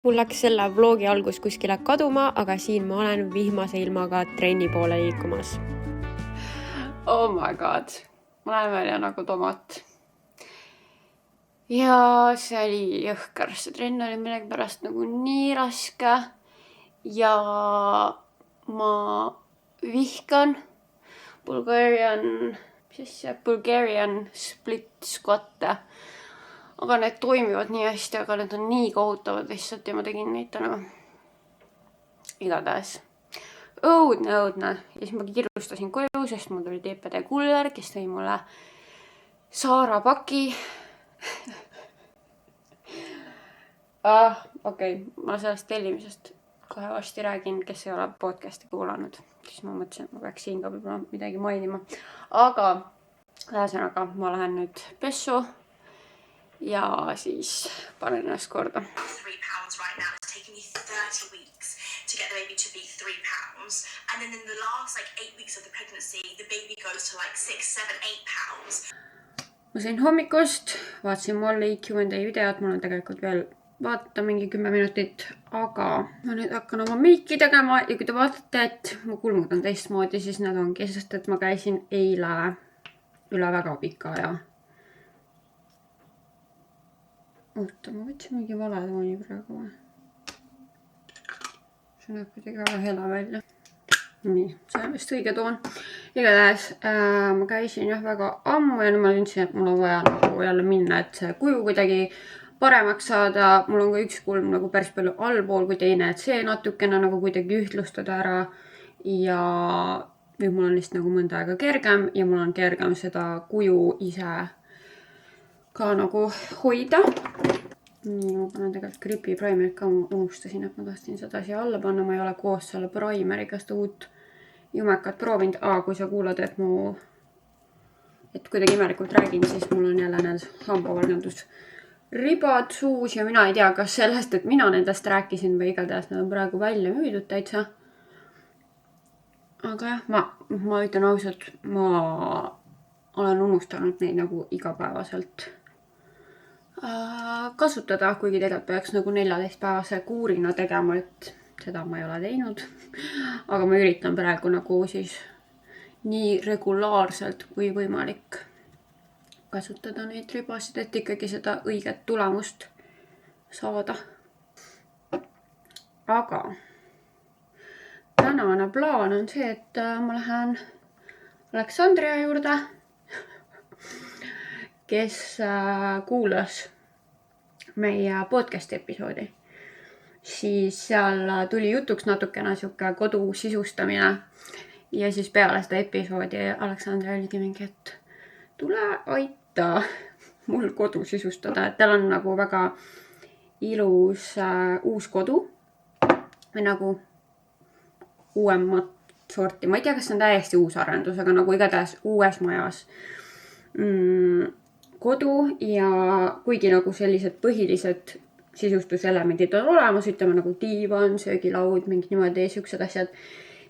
Mul läks selle vlogi algus kuskile kaduma, aga siin ma olen vihmase ilmaga trenni poole liikumas. Oh my god, ma näen välja nagu tomat. Ja see oli jõhker, see trenn oli millegi pärast nagu nii raske. Ja ma vihkan Bulgarian split squat'e. Aga need toimivad nii hästi, aga need on nii kohutavad lihtsalt ja ma tegin neid täna. Igatahes. Õudne. Ja siis ma kiirustasin koju, sest mul tuli TPD kuller, kes tõi mulle Saara paki. Okei, ma sellest tellimisest kohe varsti räägin, kes ei ole podcasti kuulanud. Siis ma mõtlesin, et ma peaks siin ka võib-olla midagi mainima. Aga ühesõnaga, ma lähen nüüd pessu. Ja siis panen ennast korda. 3 pounds right now. It's taken me 30 weeks to get the baby to be 3 pounds. And then in the last 8 weeks of the pregnancy, the baby goes to 6, 7, 8 pounds. Ma sain hommikust, vaatasin Molly Q&A videot, mul on tegelikult veel vaadata mingi 10 minutit, aga ma nüüd hakkan oma meiki tegema ja kui te vaatate, et mu kulmud on teistmoodi, siis need ongi, sest et ma käisin eile üle väga pika aja. Oota, ma võtsin mingi vale tooni praegu või? See näeb kuidagi väga hela välja. Nii, see on vist õige toon. Igatahes ma käisin väga ammu ja nüüd ma tundsin, et mul on vaja nagu jälle minna, et see kuju kuidagi paremaks saada. Mul on ka üks kulm nagu päris palju allpool kui teine, et see natukene nagu kuidagi ühtlustada ära. Ja nüüd mul on lihtsalt nagu mõnda aega kergem ja mul on kergem seda kuju ise ka nagu hoida. Nii, ma panen tegelikult Gripi primerit ka, ma unustasin, et ma tahtsin seda siia alla panna. Ma ei ole koos selle primeriga seda uut jumekat proovinud. Kui sa kuulad, et kuidagi imelikult räägin, siis mul on jälle need hambavalgendus ribad suus ja mina ei tea, kas sellest, et mina nendest rääkisin või igatahes nad on praegu välja müüdud täitsa. Aga jah, ma ütlen ausalt, ma olen unustanud neid nagu igapäevaselt kasutada, kuigi tegelikult peaks nagu 14-päevase kuurina tegema, et seda ma ei ole teinud. Aga ma üritan praegu nagu siis nii regulaarselt kui võimalik kasutada neid ribasid, et ikkagi seda õiget tulemust saada. Aga tänane plaan on see, et ma lähen Aleksandria juurde, kes kuulas meie podcast episoodi. Siis seal tuli jutuks natukene siuke kodu sisustamine. Ja siis peale seda episoodi Aleksandra oligi mingi, et tule aita mul kodu sisustada. Et tal on nagu väga ilus uus kodu. Või nagu uuemat sorti. Ma ei tea, kas see on täiesti uus arendus, aga nagu igatahes uues majas kodu ja kuigi nagu sellised põhilised sisustuselemendid on olemas, ütleme nagu diivan, söögilaud, mingid niimoodi siuksed asjad,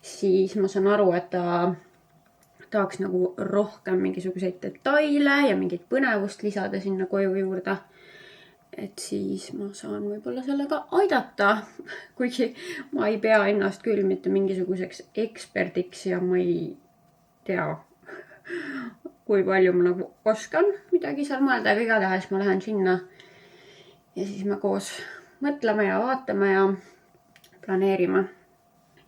siis ma saan aru, et ta tahaks nagu rohkem mingisuguseid detaile ja mingit põnevust lisada sinna koju juurde. Et siis ma saan võib-olla sellega aidata, kuigi ma ei pea ennast küll mitte mingisuguseks eksperdiks ja ma ei tea, kui palju ma nagu oskan midagi seal mõelda, aga igatahes ma lähen sinna ja siis me koos mõtleme ja vaatame ja planeerime.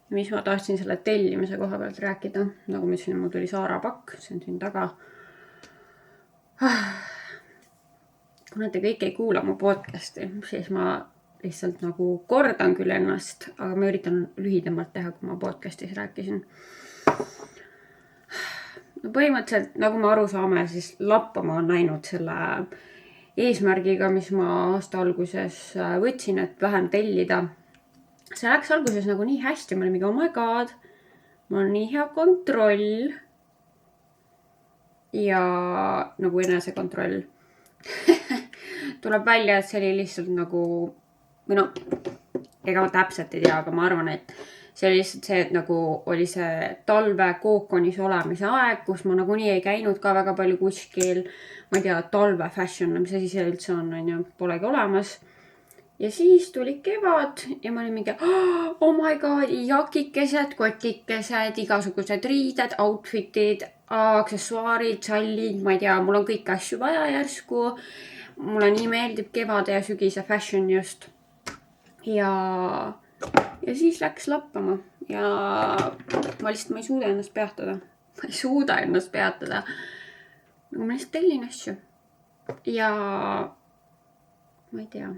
Ja mis ma tahtsin selle tellimise koha pealt rääkida, nagu ma ütlesin, mul tuli Saara pakk, see on siin taga. Kuna te kõik ei kuula mu podcasti, siis ma lihtsalt nagu kordan küll ennast, aga ma üritan lühidamalt teha, kui ma podcastis rääkisin. No põhimõtteliselt, nagu ma aru saame, siis lappama on läinud selle eesmärgiga, mis ma aasta alguses võtsin, et vähem tellida. See läks alguses nagu nii hästi, ma olin mingi, oh my god, mul on nii hea kontroll ja nagu enesekontroll. Tuleb välja, et see oli lihtsalt nagu, või no, ega ma täpselt ei tea, aga ma arvan, et see oli lihtsalt see, et nagu oli see talve kookonis olemise aeg, kus ma nagunii ei käinud ka väga palju kuskil. Ma ei tea, talve fashion, mis asi see üldse on, polegi olemas. ja siis tuli kevad ja ma olin mingi oh my god, jakikesed, kotikesed, igasugused riided, outfitid, aksessuaarid, sallid, ma ei tea, mul on kõiki asju vaja järsku. Mulle nii meeldib kevade ja sügise fashion just. Ja siis läks lappama ja ma lihtsalt ei suuda ennast peatada. Ma ei suuda ennast peatada. Nagu ma lihtsalt tellin asju. Ja ma ei tea.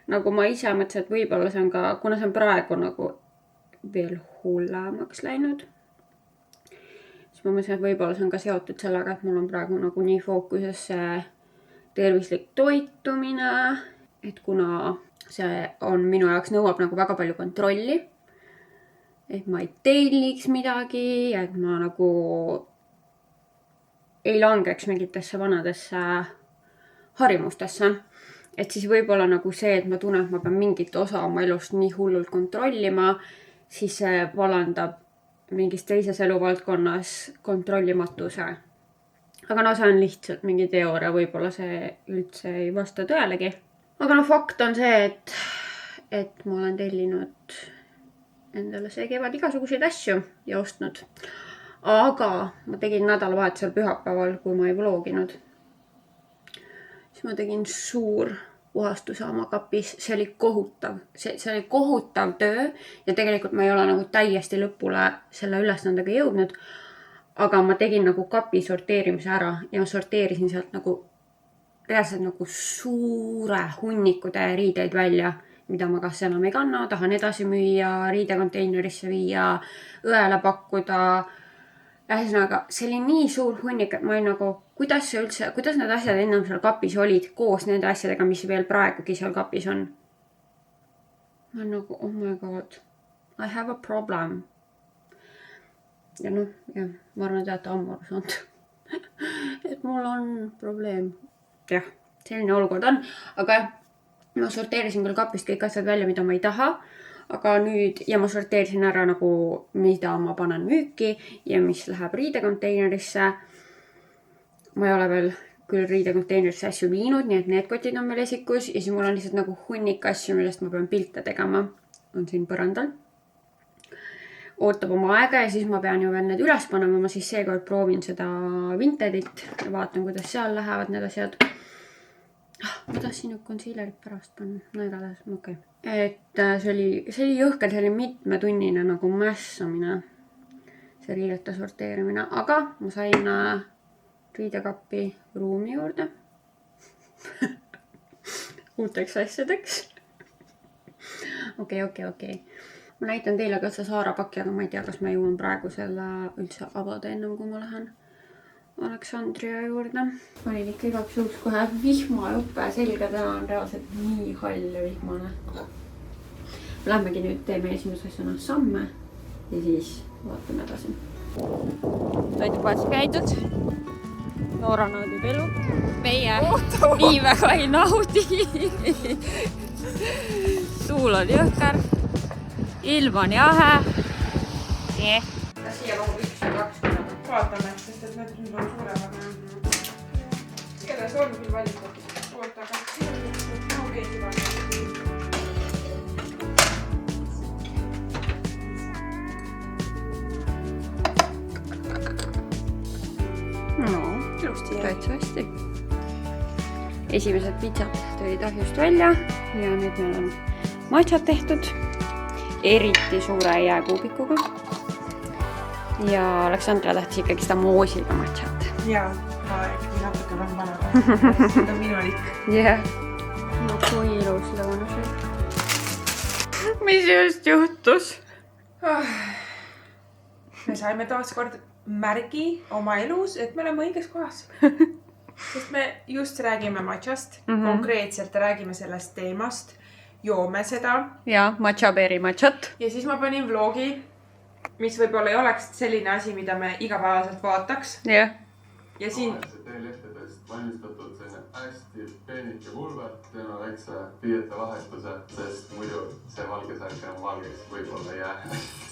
Nagu ma ise mõtlesin, et võib-olla see on ka, kuna see on praegu nagu veel hullemaks läinud, siis ma mõtlesin, et võib-olla see on ka seotud sellega, et mul on praegu nagu nii fookuses see tervislik toitumine, et kuna see on minu jaoks nõuab nagu väga palju kontrolli, et ma ei telliks midagi ja et ma nagu ei langeks mingitesse vanadesse harimustesse. Et siis võib-olla nagu see, et ma tunnen, et ma pean mingit osa oma elust nii hullult kontrollima, siis see valandab mingis teises eluvaldkonnas kontrollimatuse. Aga no see on lihtsalt mingi teooria, võib-olla see üldse ei vasta tõelegi. Aga no fakt on see, et ma olen tellinud endale see kevad igasuguseid asju ja ostnud. Aga ma tegin nädalavahetusel pühapäeval, kui ma ei vloginud. Siis ma tegin suur puhastuse oma kapis. See oli kohutav. See oli kohutav töö ja tegelikult ma ei ole nagu täiesti lõpule selle ülesandega jõudnud. Aga ma tegin nagu kapi sorteerimise ära ja ma sorteerisin sealt nagu reaalselt nagu suure hunnikute riideid välja, mida ma kas enam ei kanna, tahan edasi müüa, riidekonteinerisse viia, õele pakkuda. Ühesõnaga, see oli nii suur hunnik, et ma olin nagu, kuidas need asjad ennem seal kapis olid koos nende asjadega, mis veel praegugi seal kapis on. Ma olen nagu, oh my god, I have a problem. Ja noh, jah, ma arvan, teate ammu aru saanud. Et mul on probleem. Jah, selline olukord on. Aga ma sorteerisin küll kapist kõik asjad välja, mida ma ei taha. Aga nüüd, ja ma sorteerisin ära nagu, mida ma panen müüki ja mis läheb riidekonteinerisse. Ma ei ole veel küll riidekonteinerisse asju viinud, nii et need kotid on meil esikus. Ja siis mul on lihtsalt nagu hunnik asju, millest ma pean pilte tegema. On siin põrandal. Ootab oma aega ja siis ma pean ju veel need üles panema. Ma siis seekord proovin seda Vintedit ja vaatan, kuidas seal lähevad need asjad. Ma tahtsin nüüd concealerit pärast panna. No igatahes, okei. Et see oli jõhkel, see oli mitmetunnine nagu mässamine. See riidete sorteerimine. Aga ma sain riidekappi ruumi juurde. Uuteks asjadeks. Okei. Ma näitan teile ka see Saara pakki, aga ma ei tea, kas ma jõuan praegu selle üldse avada ennem, kui ma lähen Aleksandria juurde. Panin ikka igaks juhuks kohe vihmajuppe selga, täna on reaalselt nii hall ja vihmane. Lähmegi nüüd, teeme esimese asjana samme ja siis vaatame edasi. Toidupaas käidud. Noora naudib elu. Meie nii väga ei naudi. Tuul on jõhkar. Ilm on jahe. Kas siia mahub 1 ja 2? Vaatame, sest et need nüüd on suuremad. Keda see on küll valitud? Oota, aga siin on nüüd mahu keegi vaatama. No, ilusti täitsa hästi. Esimesed pitsad tulid ahjust välja ja nüüd meil on matšad tehtud. Eriti suure jääkuubikuga. Ja Aleksandra tahtis ikkagi seda moosiga matšat. Jaa, ma ikkagi natuke vähem vanada. See on minu valik. Jah. No kui ilus lõunasöök. Mis just juhtus? Me saime taaskord märgi oma elus, et me oleme õiges kohas. Sest me just räägime matšast. Konkreetselt räägime sellest teemast. Joome seda. Ja, matšaberi matšat. Ja siis ma panin vlogi, mis võib-olla ei oleks selline asi, mida me igapäevaselt vaataks. Jah. ja siin teelehtedest valmistatud selline hästi peenike pulber, teeme väikse riiete vahetuse, sest muidu see valge särk enam valgeks võib-olla ei jää.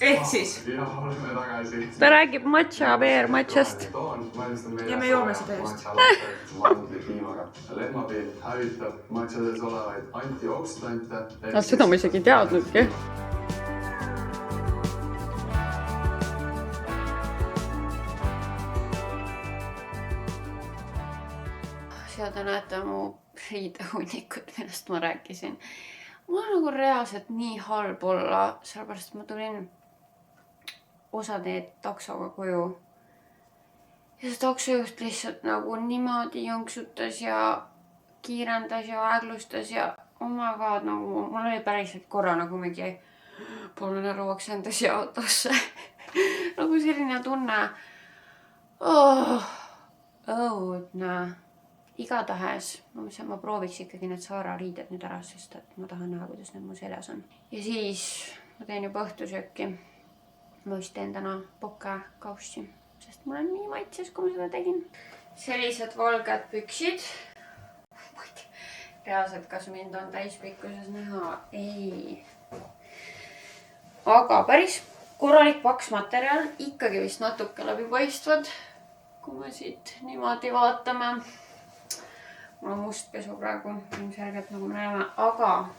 ehk siis ja oleme tagasi. Ta räägib matša, beer matšast. Ja me joome seda just. Mandlipiimaga. Lehmapiim hävitab matšades olevaid antioksidante. Seda ma isegi ei teadnudki. Seal te näete mu riidehunnikut, millest ma rääkisin. Mul on nagu reaalselt nii halb olla, sellepärast ma tulin osa teed taksoga koju. Ja see taksojuht lihtsalt nagu niimoodi jonksutas ja kiirendas ja aeglustas ja oh my god, nagu mul oli päriselt korra nagu mingi poole nõruaks endas ja autosse. Nagu selline tunne. Õudne. Igatahes, ma prooviks ikkagi need Saara riided nüüd ära, sest et ma tahan näha, kuidas need mu seljas on. Ja siis ma teen juba õhtusööki. Ma vist teen täna pokke kaussi, sest mul on nii maitses, kui ma seda tegin. Sellised valged püksid. Ma ei tea, reaalselt, kas mind on täispikkuses näha? Ei. Aga päris korralik paks materjal. Ikkagi vist natuke läbipaistvad, kui me siit niimoodi vaatame. Mul on must pesu praegu, ilmselgelt nagu me näeme, aga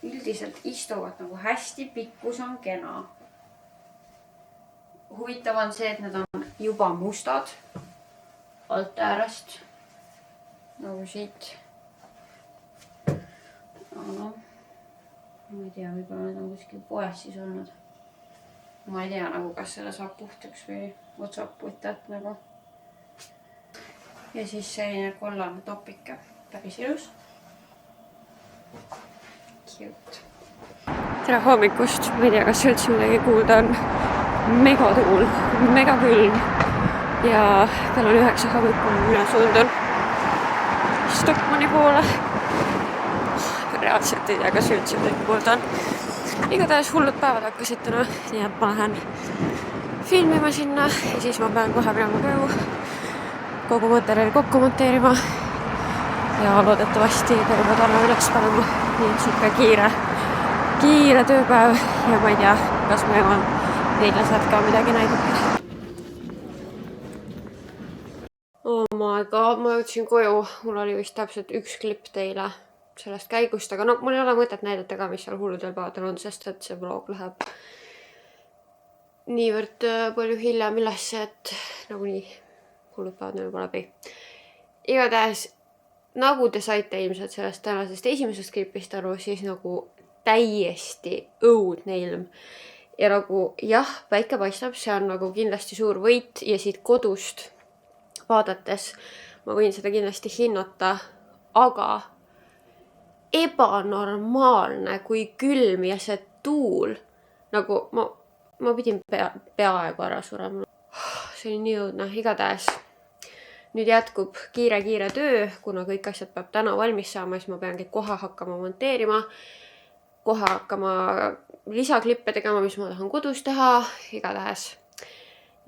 üldiselt istuvad nagu hästi, pikkus on kena. Huvitav on see, et need on juba mustad alt äärest, nagu siit. Ma ei tea, võib-olla need on kuskil poes siis olnud. Ma ei tea, nagu kas selle saab puhtaks või otsab puttat nagu. Ja siis selline kollane topike. Päris ilus. Cute. Tere hommikust. Ma ei tea, kas üldse midagi kuulda on. Megatuul, megakülm. Ja kell on 9 hommikul, mina suundun Stockmanni poole. Reaalselt ei tea, kas üldse midagi kuulda on. Igatahes hullud päevad hakkasid täna, nii et ma lähen filmima sinna ja siis ma pean kohe minema koju kogu materjali kokku monteerima ja loodetavasti terve täna üles panema. Nii et siuke kiire tööpäev ja ma ei tea, kas ma jõuan teile sealt ka midagi näidata. Oh my god, ma jõudsin koju. Mul oli vist täpselt üks klipp teile sellest käigust, aga no mul ei ole mõtet näidata ka, mis seal hulludel päevadel on, sest et see vlog läheb niivõrd palju hiljem ülesse, et nagunii hullud päevad neil juba läbi. Igatahes, nagu te saite ilmselt sellest tänasest esimesest klipist aru, siis nagu täiesti õudne ilm. Ja nagu jah, päike paistab, see on nagu kindlasti suur võit ja siit kodust vaadates ma võin seda kindlasti hinnata, aga ebanormaalne, kui külm ja see tuul, nagu ma pidin peaaegu ära surema. See oli nii õudne, igatahes. Nüüd jätkub kiire töö, kuna kõik asjad peab täna valmis saama, siis ma peangi kohe hakkama monteerima, kohe hakkama lisaklippe tegema, mis ma tahan kodus teha, igatahes.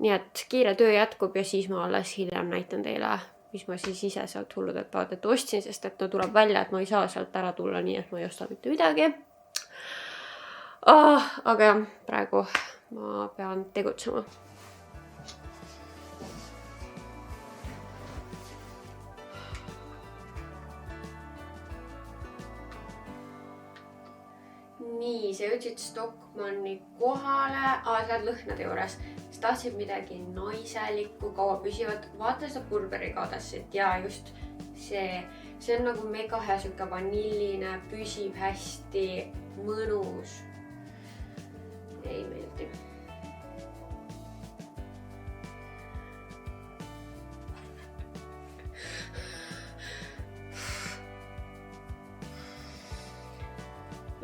Nii et kiire töö jätkub ja siis ma alles hiljem näitan teile, mis ma siis ise sealt hulludelt päevadelt ostsin, sest et tuleb välja, et ma ei saa sealt ära tulla nii, et ma ei osta mitte midagi. Aga jah, praegu ma pean tegutsema. Nii, sa jõudsid Stockmanni kohale, sa oled lõhnade juures. Sa tahtsid midagi naiselikku, kaua püsivat. Vaata seda pulberikaadassit ja just see on nagu mega hea süke vanilline, püsib hästi, mõnus. Ei meeldi.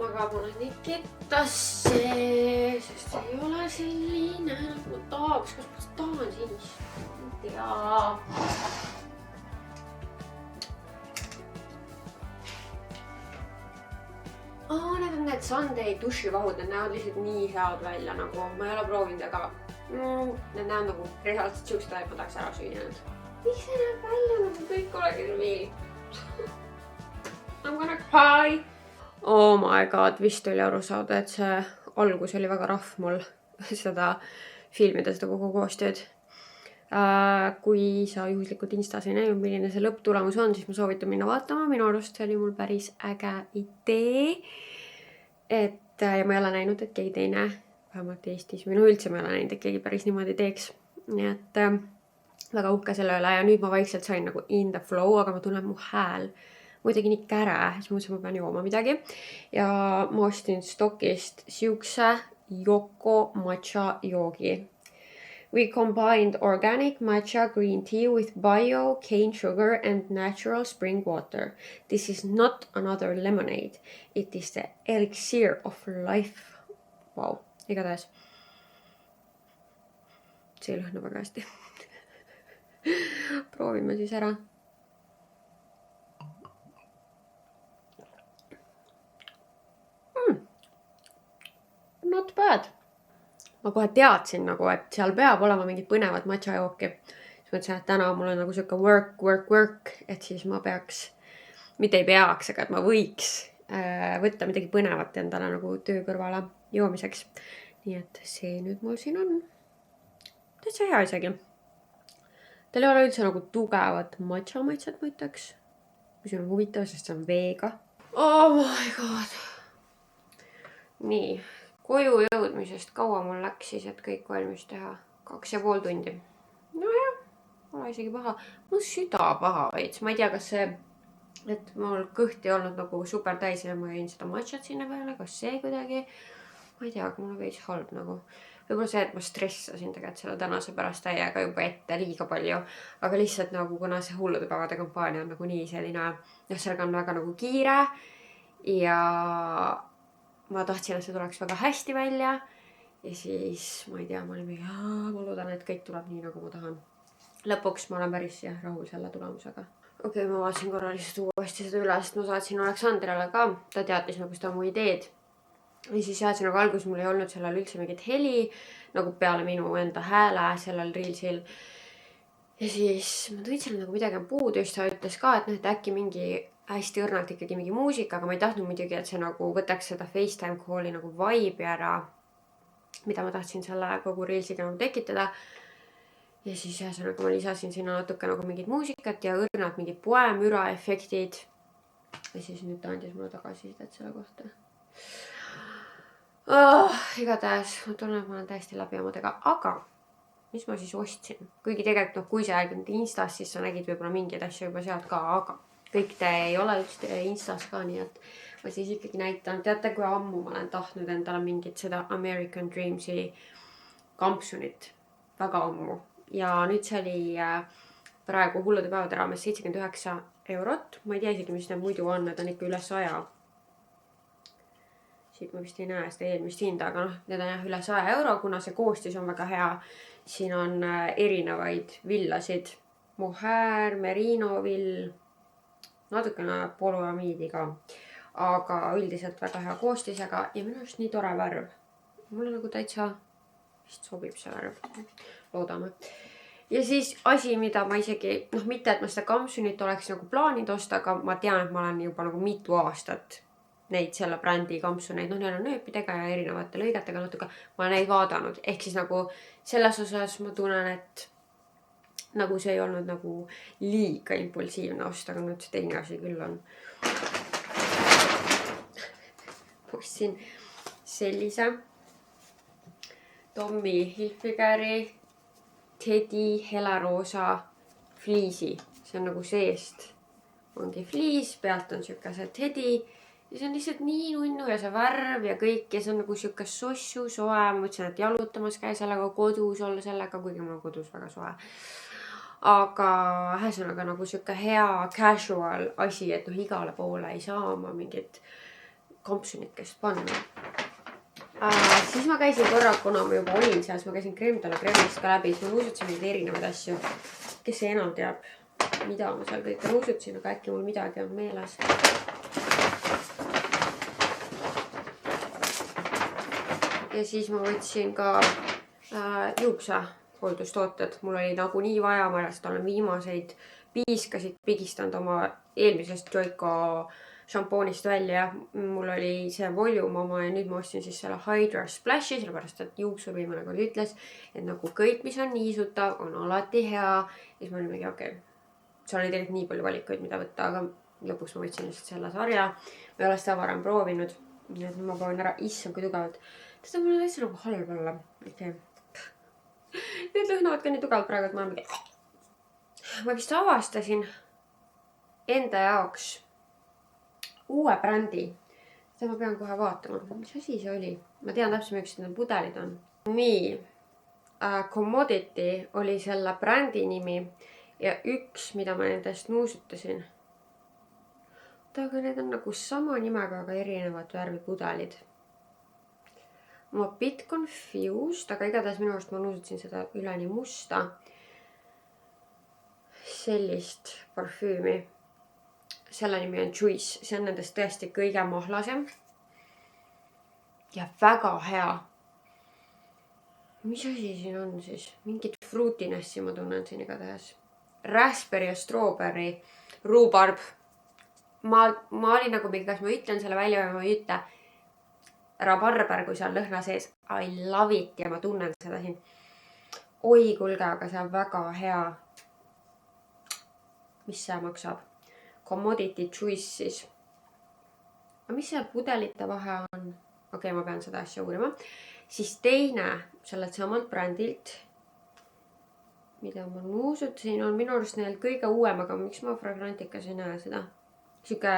Aga ma olen nii kettasse, sest see ei ole selline, nagu ma tahaks. Kas ma tahan sinist? Ei tea. Need on need Sunday dušivahud, need näevad lihtsalt nii head välja, nagu ma ei ole proovinud, aga need näevad nagu reaalselt siuksed, et ma tahaks ära süüa nüüd. miks see näeb välja nagu kõik oleks nii? I'm gonna cry. Oh my god, vist oli aru saada, et see algus oli väga rahv mul seda filmida, seda kogu koostööd. Kui sa juhuslikult Instas ei näinud, milline see lõpptulemus on, siis ma soovitan minna vaatama. Minu arust see oli mul päris äge idee. Ja ma ei ole näinud, et keegi teine, vähemalt Eestis, või no üldse ma ei ole näinud, et keegi päris niimoodi teeks. Nii et väga uhke selle üle ja nüüd ma vaikselt sain nagu in the flow, aga ma tunnen mu hääl muidugi nii käre, siis mõtlesin, ma pean jooma midagi. Ja ma ostin stokist siukse Yoko matcha joogi. We combined organic matcha green tea with bio, cane sugar and natural spring water. This is not another lemonade. It is the elixir of life. Vau, igatahes. See lõhna väga hästi. Proovime siis ära. Not bad. Ma kohe teadsin nagu, et seal peab olema mingid põnevad matcha jooki. Siis mõtlesin, et täna mul on nagu siuke work, et siis ma peaks, mitte ei peaks, aga et ma võiks võtta midagi põnevat endale nagu töö kõrvale joomiseks. Nii et see nüüd mul siin on. Täitsa hea isegi. Teil ei ole üldse nagu tugevat matcha maitset, ma ütleks. Mis on huvitav, sest see on veega. Oh my god. Nii. Koju jõudmisest kaua mul läks siis, et kõik valmis teha 2,5 tundi. Nojah, pole isegi paha. Mul süda paha veits. Ma ei tea, kas see, et mul kõht ei olnud nagu super täis ja ma jõin seda matchat sinna peale. Kas see kuidagi? Ma ei tea, aga mul on veits halb nagu. Võib-olla see, et ma stressasin tegelikult selle tänase pärast täiega juba ette liiga palju. Aga lihtsalt nagu, kuna see hullude päevade kampaania on nagu nii selline, sellega on väga nagu kiire ja ma tahtsin, et see tuleks väga hästi välja ja siis, ma ei tea, ma olin mingi, ma loodan, et kõik tuleb nii, nagu ma tahan. Lõpuks ma olen päris rahul selle tulemusega. Okei, ma vaatasin korra lihtsalt uuesti seda üle, sest ma saatsin Aleksandrile ka, ta teatis nagu seda mu ideed. Ja siis saatsin nagu alguses mul ei olnud sellel üldse mingit heli, nagu peale minu enda hääle sellel reelsil. Ja siis ma tundsin, nagu midagi on puudu, just ta ütles ka, et äkki mingi hästi õrnalt ikkagi mingi muusika, aga ma ei tahtnud muidugi, et see nagu võtaks seda FaceTime calli nagu vibe'i ära, mida ma tahtsin selle kogu reelsiga nagu tekitada. Ja siis ühesõnaga ma lisasin sinna natuke nagu mingit muusikat ja õrnalt mingid poemüra efektid. Ja siis nüüd ta andis mulle tagasisidet selle kohta. Igatahes ma tunnen, et ma olen täiesti läbi omadega, aga mis ma siis ostsin? Kuigi tegelikult, kui sa jälgid Instas, siis sa nägid võib-olla mingeid asju juba sealt ka, aga kõik te ei ole üldse Instas ka, nii et ma siis ikkagi näitan. Teate, kui ammu ma olen tahtnud endale mingit seda American Dreamsi kampsunit. Väga ammu. Ja nüüd see oli praegu hullude päevade raames 79 €. Ma ei tea isegi, mis need muidu on, need on ikka üle 100. Siit ma vist ei näe seda eelmist hinda, aga need on jah üle 100 €, kuna see koostis on väga hea. Siin on erinevaid villasid. Mohair, merino vill, natukene poloamiidi ka, aga üldiselt väga hea koostisega ja minu arust nii tore värv. Mulle nagu täitsa vist sobib see värv. Loodame. Ja siis asi, mida ma isegi, mitte et ma seda kampsunit oleks nagu plaaninud osta, aga ma tean, et ma olen juba nagu mitu aastat neid selle brändi kampsuneid, neil on nööpidega ja erinevate lõigetega natuke, ma olen neid vaadanud. Ehk siis nagu selles osas ma tunnen, et nagu see ei olnud nagu liiga impulsiivne osta, aga nüüd see teine asi küll on. Ostsin sellise Tommy Hilfigeri Teddy heleroosa fliisi. See on nagu seest ongi fliis, pealt on siuke see Teddy ja see on lihtsalt nii nunnu ja see värv ja kõik ja see on nagu siuke sossu soe. Ma mõtlesin, et jalutamas käi sellega kodus olla sellega, kuigi mul on kodus väga soe. Aga ühesõnaga nagu siuke hea casual asi, et igale poole ei saa oma mingit kampsunikest panna. Siis ma käisin korra, kuna ma juba olin seal, siis ma käisin Crème de la Crème'ist ka läbi, siis ma nuusutasin mingeid erinevaid asju. Kes see enam teab, mida ma seal kõike nuusutasin, aga äkki mul midagi on meeles. Ja siis ma võtsin ka juukse hooldustooted. Mul oli nagunii vaja, ma alles olen viimaseid piiskasid pigistanud oma eelmisest Joico šampoonist välja. Mul oli see volume oma ja nüüd ma ostsin siis selle Hydra Splashi, sellepärast et juuksur viimane kord ütles, et nagu kõik, mis on niisutav, on alati hea. Ja siis ma olin mingi okei. Seal oli tegelikult nii palju valikuid, mida võtta, aga lõpuks ma võtsin lihtsalt selle sarja. Ma ei ole seda varem proovinud. Nii et ma proovin ära, issand kui tugevalt. Seda mul on hästi nagu halb olla. Need lõhnavad ka nii tugevalt praegu, et ma olen mingi... Ma vist avastasin enda jaoks uue brändi. Seda ma pean kohe vaatama. Mis asi see oli? Ma tean täpselt, miks need pudelid on. Nii. Commodity oli selle brändi nimi ja üks, mida ma nendest nuusutasin. Aga need on nagu sama nimega, aga erinevad värvi pudelid. Ma bit confused, aga igatahes minu arust ma nuusutasin seda üleni musta. Sellist parfüümi. Selle nimi on Juice. See on nendest tõesti kõige mahlasem. Ja väga hea. Mis asi siin on siis? Mingit fruitinessi ma tunnen siin igatahes. Raspberry ja strawberry. Rhubarb. Ma olin nagu mingi, kas ma ütlen selle välja või ma ei ütle. Rabarber, kui see on lõhna sees. I love it ja ma tunnen seda siin. Oi kulge, aga see on väga hea. Mis see maksab? Commodity Juice siis. Aga mis see pudelite vahe on? Okei, ma pean seda asja uurima. Siis teine sellelt samalt brändilt, mida ma nuusutasin, on minu arust neil kõige uuem, aga miks ma Fragranticas ei näe seda? Siuke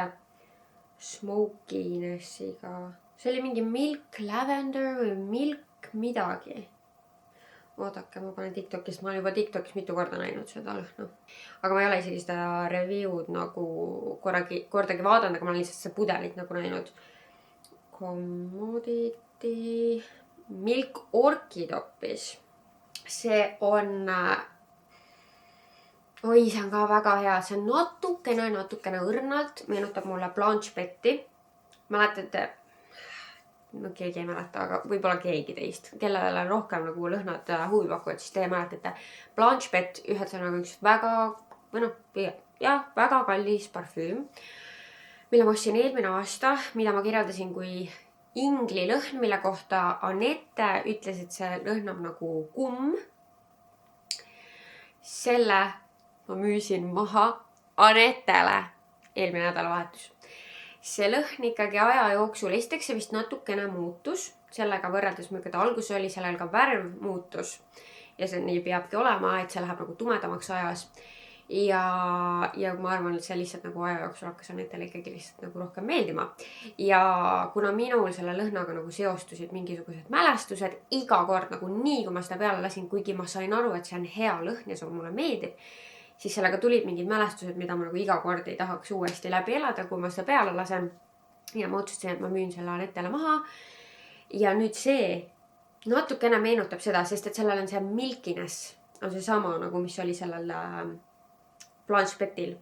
smokinessiga. See oli mingi milk lavender või milk midagi. Oodake, ma panen TikTokis. Ma olen juba TikTokis mitu korda näinud seda lõhna. Aga ma ei ole isegi seda review'd nagu kordagi vaadanud, aga ma olen lihtsalt see pudelit nagu näinud. Commodity Milk Orchid hoopis. See on... Oi, see on ka väga hea. See on natukene õrnalt. Meenutab mulle Blanche Betti. Mäletate... No keegi ei mäleta, aga võib-olla keegi teist, kellele on rohkem nagu lõhnad huvi pakuvad, siis teie mäletate. Blanche Bett ühesõnaga üks väga, väga kallis parfüüm, mille ma ostsin eelmine aasta, mida ma kirjeldasin kui ingli lõhn, mille kohta Anette ütles, et see lõhnab nagu kumm. Selle ma müüsin maha Anettele eelmine nädalavahetus. See lõhn ikkagi aja jooksul, esiteks see vist natukene muutus, sellega võrreldes mille ta alguses oli, sellel ka värv muutus ja see nii peabki olema, et see läheb nagu tumedamaks ajas ja ma arvan, et see lihtsalt nagu aja jooksul hakkas Anetele ikkagi lihtsalt nagu rohkem meeldima ja kuna minul selle lõhnaga nagu seostusid mingisugused mälestused iga kord nagu nii, kui ma seda peale lasin, kuigi ma sain aru, et see on hea lõhn ja see mulle meeldib, siis sellega tulid mingid mälestused, mida ma nagu iga kord ei tahaks uuesti läbi elada, kui ma seda peale lasen. Ja ma otsustasin, et ma müün selle Anettele maha. Ja nüüd see natukene meenutab seda, sest et sellel on see milkiness. On see sama nagu, mis oli sellel Blanche Bettil.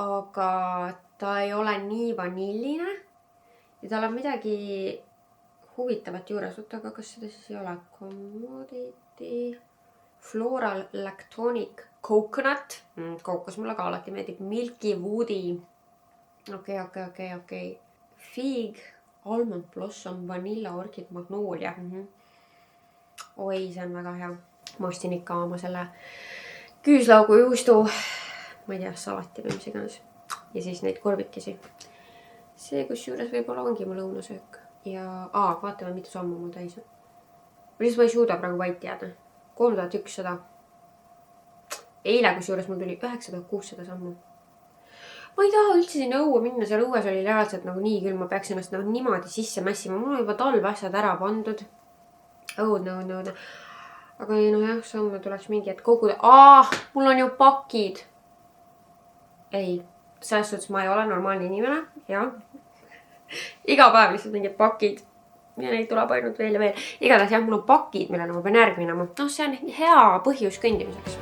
Aga ta ei ole nii vanilline. Ja tal on midagi huvitavat juures. Oota, aga kas seda siis ei ole? Commodity... Floral Lactonic Coconut. Kookos mulle ka alati meeldib. Milky Woody. Okei. Fig, Almond Blossom, Vanilla Orchid, Magnolia. Oi, see on väga hea. Ma ostin ikka oma selle küüslaugu juustu. Ma ei tea, salati või mis iganes. Ja siis neid korbikesi. See, kus juures võib-olla ongi mu lõunasöök. Ja vaatame, mitu sammu mul täis on. Lihtsalt ma ei suuda praegu vait jääda. 3100. Eile, kus juures mul tuli 9600 sammu. Ma ei taha üldse sinna õue minna, seal õues oli reaalselt nagu nii küll, ma peaks ennast nagu niimoodi sisse mässima. Mul on juba talveasjad ära pandud. No. Aga ei, jah, samme tuleks mingi, et koguda. Mul on ju pakid. Ei, selles suhtes ma ei ole normaalne inimene. Ja. Iga päev lihtsalt mingid pakid. Ja neid tuleb ainult veel ja veel. Igatahes jah, mul on pakid, millena ma pean järgi minema. See on hea põhjus kõndimiseks.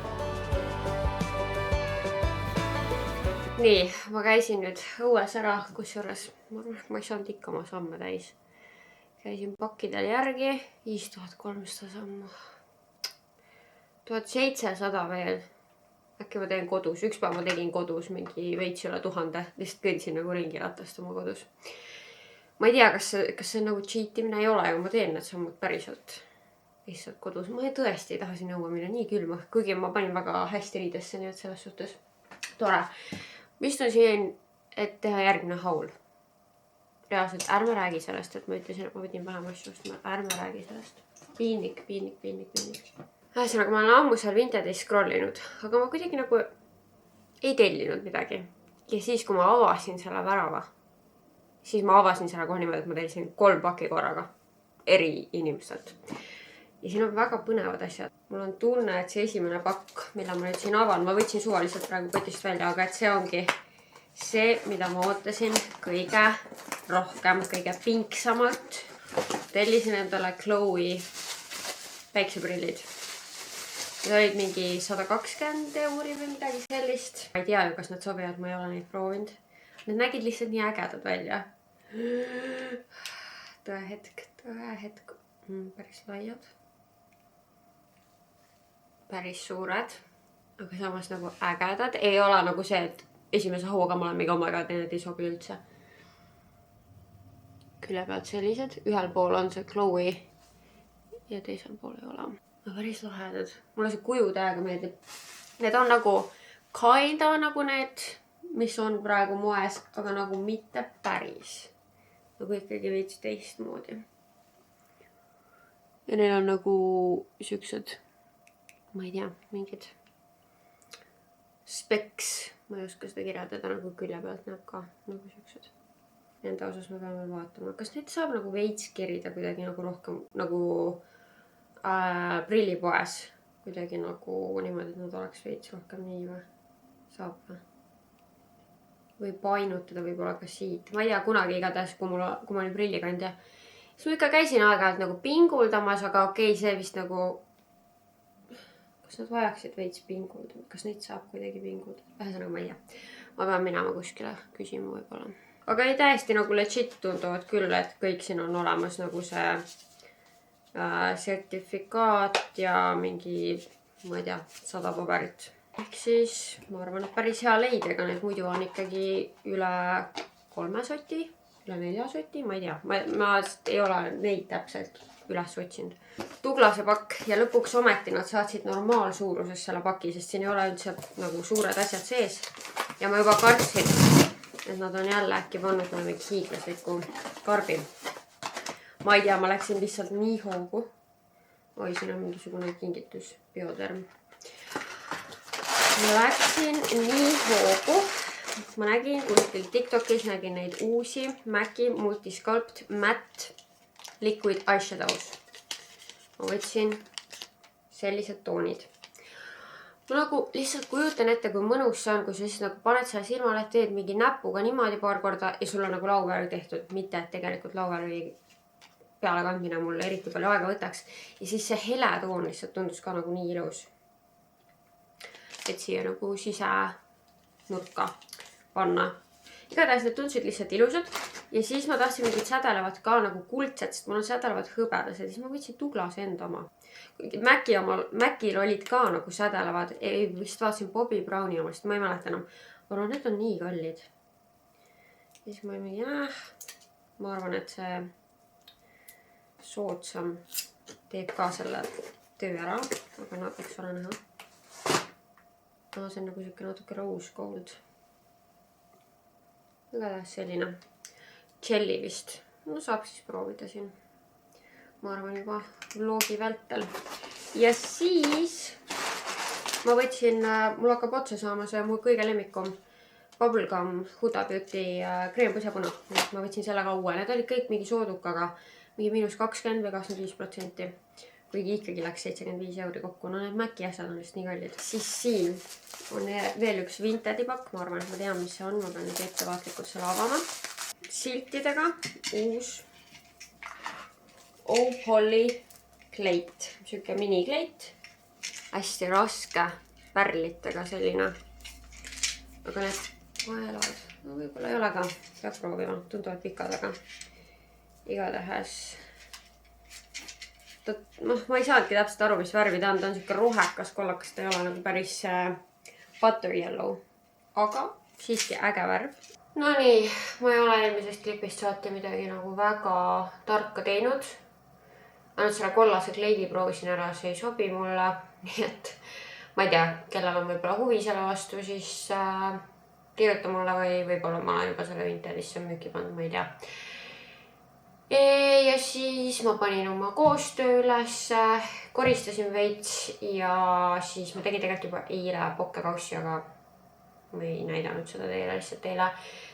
Nii, ma käisin nüüd õues ära, kusjuures ma ei saanud ikka oma samme täis. käisin pakkidel järgi, 5300 sammu. 1700 veel. Äkki ma teen kodus, üks päev ma tegin kodus mingi veits üle 1000, lihtsalt kõndsin nagu ringi ratast oma kodus. Ma ei tea, kas see nagu cheatimine ei ole, aga ma teen need sammud päriselt. Lihtsalt kodus. Ma tõesti ei taha sinna õue minna, nii külma. Kuigi ma panin väga hästi riidesse, nii et selles suhtes tore. Ma istun siin, et teha järgmine haul. Reaalselt ärme räägi sellest, et ma ütlesin, et ma võtin vähem asju ostma. Ärme räägi sellest. Piinlik. Ühesõnaga, ma olen ammu seal Vintetis scrollinud, aga ma kuidagi nagu ei tellinud midagi. Ja siis, kui ma avasin selle värava, siis ma avasin selle kohe niimoodi, et ma tellisin 3 pakki korraga eri inimestelt. Ja siin on väga põnevad asjad. Mul on tunne, et see esimene pakk, mille ma nüüd siin avan, ma võtsin suvaliselt praegu kotist välja, aga et see ongi see, mida ma ootasin kõige rohkem, kõige pinksamalt. Tellisin endale Chloe päikseprillid. Need olid mingi 120 euri või midagi sellist. Ma ei tea ju, kas nad sobivad, ma ei ole neid proovinud. Need nägid lihtsalt nii ägedad välja. Tõehetk. Päris laiad. Päris suured. Aga samas nagu ägedad. Ei ole nagu see, et esimese hauaga ma olen mingi omaga, et need ei sobi üldse. Külje pealt sellised. Ühel pool on see Chloe ja teisel pool ei ole. Päris lahedad. Mulle see kuju täiega meeldib. Need on nagu kinda nagu need, mis on praegu moes, aga nagu mitte päris. Nagu ikkagi veits teistmoodi. Ja neil on nagu siuksed, ma ei tea, mingid speks. Ma ei oska seda kirjeldada, nagu külje pealt näeb ka nagu siuksed. Nende osas me peame vaatama. Kas neid saab nagu veits kerida kuidagi nagu rohkem nagu prillipoes kuidagi nagu niimoodi, et nad oleks veits rohkem nii või? Saab või? Või painutada võib-olla ka siit. Ma ei tea, kunagi igatahes, kui ma olin prillikandja. Siis ma ikka käisin aeg-ajalt nagu pinguldamas, aga okei, see vist nagu... Kas nad vajaksid veits pinguldama? Kas neid saab kuidagi pinguldada? Ühesõnaga ma ei tea. Ma pean minema kuskile küsima võib-olla. Aga ei täiesti nagu legit tunduvad küll, et kõik siin on olemas nagu see... sertifikaat ja mingi, ma ei tea, 100 paberit. Ehk siis, ma arvan, et päris hea leidega. Need muidu on ikkagi üle 3 soti, üle 4 soti, ma ei tea. Ma ei ole neid täpselt üles otsinud. Tuglase pakk ja lõpuks ometi nad saatsid normaalsuuruses selle paki, sest siin ei ole üldse nagu suured asjad sees. Ja ma juba kartsin, et nad on jälle äkki pannud mulle mingi hiiglasliku karbi. Ma ei tea, ma läksin lihtsalt nii hoogu. Oi, siin on mingisugune kingitus, bioterm. Ma läksin nii hoogu. Ma nägin kuskil TikTokis, nägin neid uusi MAC-i Multisculpt Matte Liquid Eyeshadows. Ma võtsin sellised toonid. Ma nagu lihtsalt kujutan ette, kui mõnus see on, kui sa lihtsalt nagu paned selle silmale, teed mingi näpuga niimoodi paar korda ja sul on nagu lauvärv tehtud. Mitte, et tegelikult lauvärvi pealekandmine mulle eriti palju aega võtaks. Ja siis see hele toon lihtsalt tundus ka nagu nii ilus. Et siia nagu sisenurka panna. Igatahes need tundsid lihtsalt ilusad. Ja siis ma tahtsin mingid sädelevad ka nagu kuldset, sest mul on sädelevad hõbedased. Ja siis ma võtsin Tuglase enda oma. Macil olid ka nagu sädelevad. Vist vaatasin Bobbi Browni omast, ma ei mäleta enam. Aga need on nii kallid. Ja siis ma mingi, ma arvan, et see soodsam teeb ka selle töö ära, aga nad võiks ole näha. No, see on nagu siuke natuke rose gold. Igatahes selline jelly vist. No saab siis proovida siin. Ma arvan juba vlogi vältel. Ja siis ma võtsin, mul hakkab otsa saama see mu kõige lemmikum Bubblegum Huda Beauty kreempõsapuna. Ma võtsin selle ka uue. Need olid kõik mingi soodukaga. Mingi -20 või 25%. Kuigi ikkagi läks 75 euri kokku. No need MAC-i asjad on just nii kallid. Siis siin on veel üks Vinted pakk. Ma arvan, et ma tean, mis see on. Ma pean nüüd ettevaatlikult selle avama. Siltidega uus Oh Polly kleit. Siuke minikleit. Hästi raske pärlitega selline. Aga need vaelavad. No võib-olla ei ole ka. Peab proovima. Tunduvad pikad, aga igatahes ma ei saanudki täpselt aru, mis värvi ta on siuke rohekas, kollakas, ta ei ole nagu päris butter yellow. Aga siiski äge värv. No nii, ma ei ole eelmisest klipist saati midagi nagu väga tarka teinud. Ainult selle kollase kleidi proovisin ära, see ei sobi mulle. Nii et ma ei tea, kellel on võib-olla huvi selle vastu, siis kirjuta mulle või võib-olla ma olen juba selle Vintelisse müüki pannud, ma ei tea. Ja siis ma panin oma koostöö üles, koristasin veits ja siis ma tegin tegelikult juba eile pokkekaussi, aga ma ei näidanud seda teile lihtsalt eile.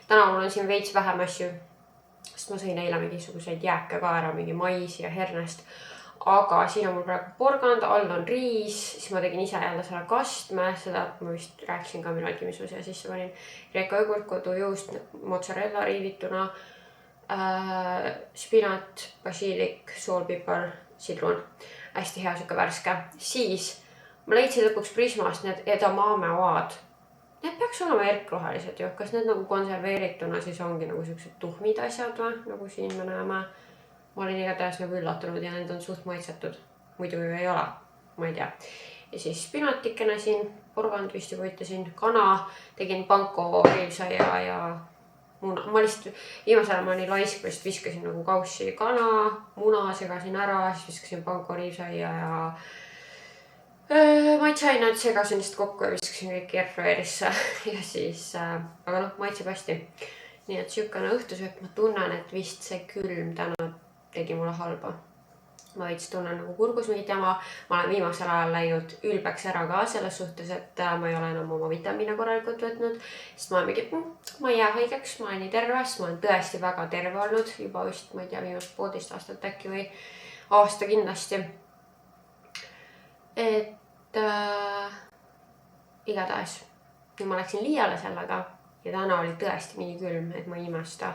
Täna mul on siin veits vähem asju, sest ma sõin eile mingisuguseid jääke ka ära, mingi maisi ja hernest. Aga siin on mul praegu porgand, all on riis, siis ma tegin ise jälle selle kastme, seda ma vist rääkisin ka millalgi, mis ma siia sisse panin. Reka õgurt, kodujuust, mozzarella riivituna, spinat, basiilik, soolpipar, sidrun. Hästi hea siuke värske. Siis ma leidsin lõpuks Prismast need edamame oad. Need peaks olema erkrohelised ju. Kas need nagu konserveerituna siis ongi nagu siuksed tuhmid asjad või? Nagu siin me näeme. Ma olin igatahes nagu üllatunud ja need on suht maitsetud. Muidu ju ei ole. Ma ei tea. Ja siis spinatikene siin, porgand vist juba ütlesin, kana, tegin panko, riivsaia ja muna. Ma lihtsalt viimasel ma nii laisk, vist viskasin nagu kaussi kana, muna segasin ära, siis viskasin panko, riivsaia ja maitseained segasin lihtsalt kokku ja viskasin kõik airfryerisse ja siis, aga noh, maitseb hästi. Nii et siukene õhtusöök, ma tunnen, et vist see külm täna tegi mulle halba. Ma veits tunnen nagu kurgus mingit jama. Ma olen viimasel ajal läinud ülbeks ära ka selles suhtes, et ma ei ole enam oma vitamiine korralikult võtnud. Sest ma olen mingi, ma ei jää haigeks, ma olen nii terve, sest ma olen tõesti väga terve olnud. Juba vist, ma ei tea, viimast 1,5 aastat äkki või aasta kindlasti. Et igatahes. Ja ma läksin liiale sellega ja täna oli tõesti nii külm, et ma ei imesta,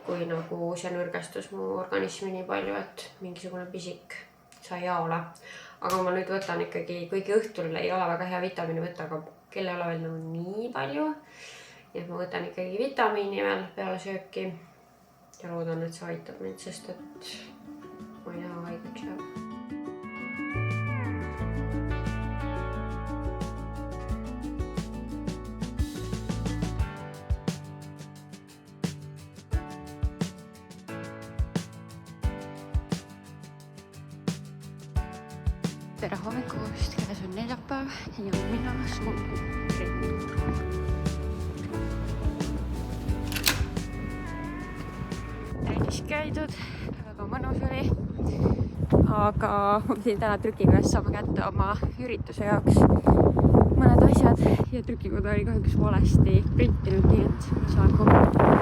kui nagu see nürgestus mu organismi nii palju, et mingisugune pisik sai jaole. Aga ma nüüd võtan ikkagi, kuigi õhtul ei ole väga hea vitamiini võtta, aga kell ei ole veel nagu nii palju. Nii et ma võtan ikkagi vitamiini veel peale sööki ja loodan, et see aitab mind, sest et ma ei taha haigeks jääda. Tere hommikust, käes on neljapäev ja mina suunan trenni. Trennis käidud, väga mõnus oli. Aga ma pidin täna trükikojas saama kätte oma ürituse jaoks mõned asjad ja trükikoda oli kahjuks valesti printinud, nii et ma saan kogu.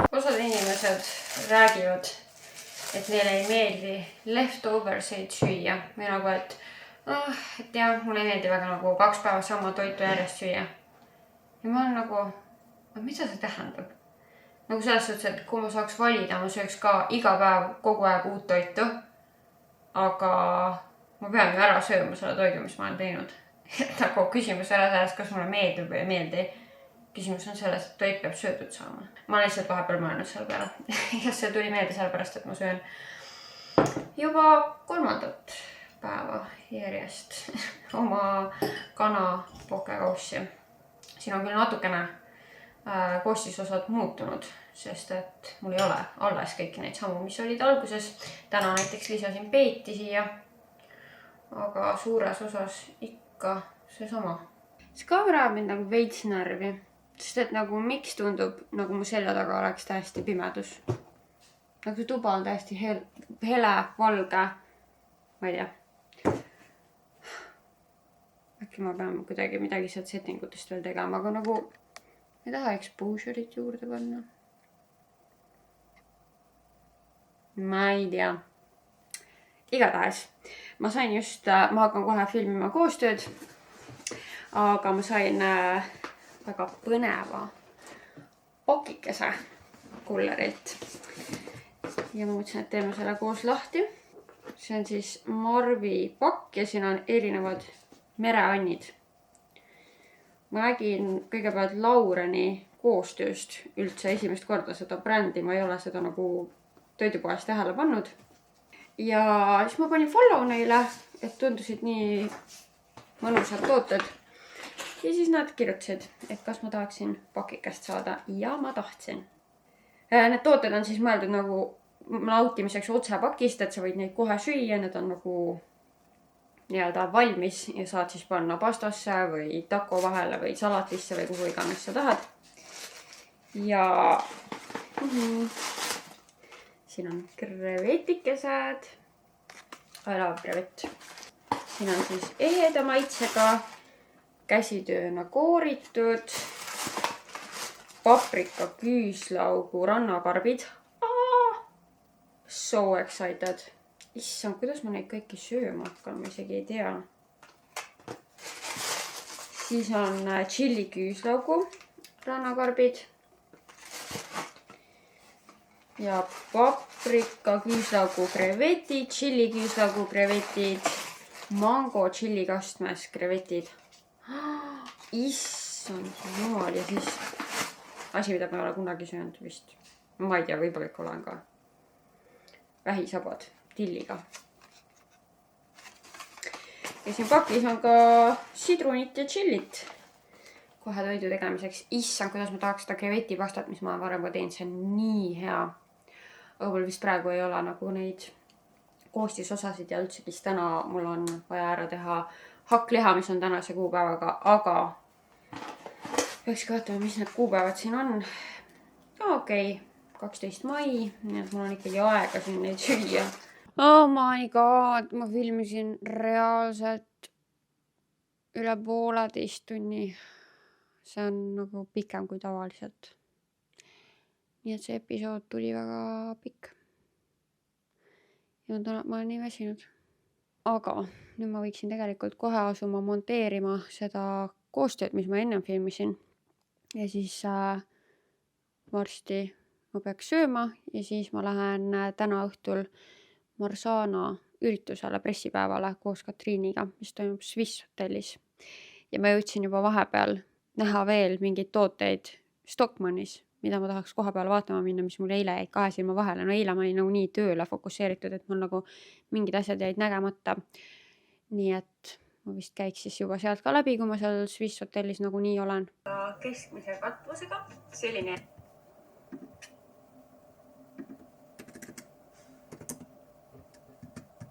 Osad inimesed räägivad, et neile ei meeldi leftoverseid süüa või nagu, et jah, mulle ei meeldi väga nagu 2 päeva sama toitu järjest süüa. Ja ma olen nagu, mida see tähendab? Nagu selles suhtes, et kui ma saaks valida, ma sööks ka iga päev kogu aeg uut toitu. Aga ma pean ju ära sööma selle toidu, mis ma olen teinud. Et nagu küsimus ei ole selles, kas mulle meeldib või ei meeldi. Küsimus on selles, et toit peab söödud saama. Ma olen lihtsalt vahepeal mõelnud selle peale. Ja see tuli meelde sellepärast, et ma söön juba 3. päeva järjest oma kana pokkekaussi. Siin on küll natukene koostisosad muutunud, sest et mul ei ole alles kõiki neid samu, mis olid alguses. Täna näiteks lisasin peeti siia, aga suures osas ikka see sama. See kaamera ajab mind nagu veits närvi, sest et nagu miks tundub, nagu mu selja taga oleks täiesti pimedus. Nagu see tuba on täiesti hele, valge, ma ei tea. Äkki ma pean kuidagi midagi sealt settingutest veel tegema, aga nagu ei taha exposure'it juurde panna. Ma ei tea. Igatahes. Ma sain just, ma hakkan kohe filmima koostööd, aga ma sain väga põneva pakikese kullerilt. Ja ma mõtlesin, et teeme selle koos lahti. See on siis Marvi pakk ja siin on erinevad mereannid. Ma nägin kõigepealt Laureni koostööst üldse esimest korda seda brändi. Ma ei ole seda nagu toidupoes tähele pannud. ja siis ma panin follow neile, et tundusid nii mõnusad tooted. Ja siis nad kirjutasid, et kas ma tahaksin pakikest saada ja ma tahtsin. Need tooted on siis mõeldud nagu nautimiseks otse pakist, et sa võid neid kohe süüa, need on nagu nii-öelda valmis ja saad siis panna pastasse või taco vahele või salatisse või kuhu iganes sa tahad. Ja siin on krevetikesed. I love krevett. Siin on siis eheda maitsega, käsitööna kooritud, paprika, küüslaugu, rannakarbid. So excited. Issand, kuidas ma neid kõiki sööma hakkan, ma isegi ei tea. Siis on chili küüslaugu, rannakarbid. Ja paprika, küüslaugu, krevetid, chili küüslaugu, krevetid, mango, chili kastmes, krevetid. Issand jumal, ja siis asi, mida ma ei ole kunagi söönud vist. Ma ei tea, võib-olla ikka olen ka. Vähisabad tilliga. Ja siin pakis on ka sidrunit ja chillit kohe toidu tegemiseks. Issand, kuidas ma tahaks seda krevetipastat, mis ma varem teinud, see on nii hea. Aga mul vist praegu ei ole nagu neid koostisosasid ja üldse, kes täna mul on vaja ära teha hakkliha, mis on tänase kuupäevaga, aga peaks ka vaatama, mis need kuupäevad siin on. Okei. 12. mai, nii et mul on ikkagi aega siin neid süüa. Oh my god, ma filmisin reaalselt üle 1,5 tunni. See on nagu pikem kui tavaliselt. Nii et see episood tuli väga pikk. Ja ma olen nii väsinud. Aga nüüd ma võiksin tegelikult kohe asuma monteerima seda koostööd, mis ma ennem filmisin. Ja siis varsti ma peaks sööma ja siis ma lähen täna õhtul Marzana üritusele pressipäevale koos Katriiniga, mis toimub Swiss hotellis. Ja ma jõudsin juba vahepeal näha veel mingeid tooteid Stockmannis, mida ma tahaks koha peale vaatama minna, mis mul eile jäid 2 silma vahele. No eile ma olin nagu nii tööle fokusseeritud, et mul nagu mingid asjad jäid nägemata. Nii et ma vist käiks siis juba sealt ka läbi, kui ma seal Swiss hotellis nagu nii olen. Keskmise katvusega selline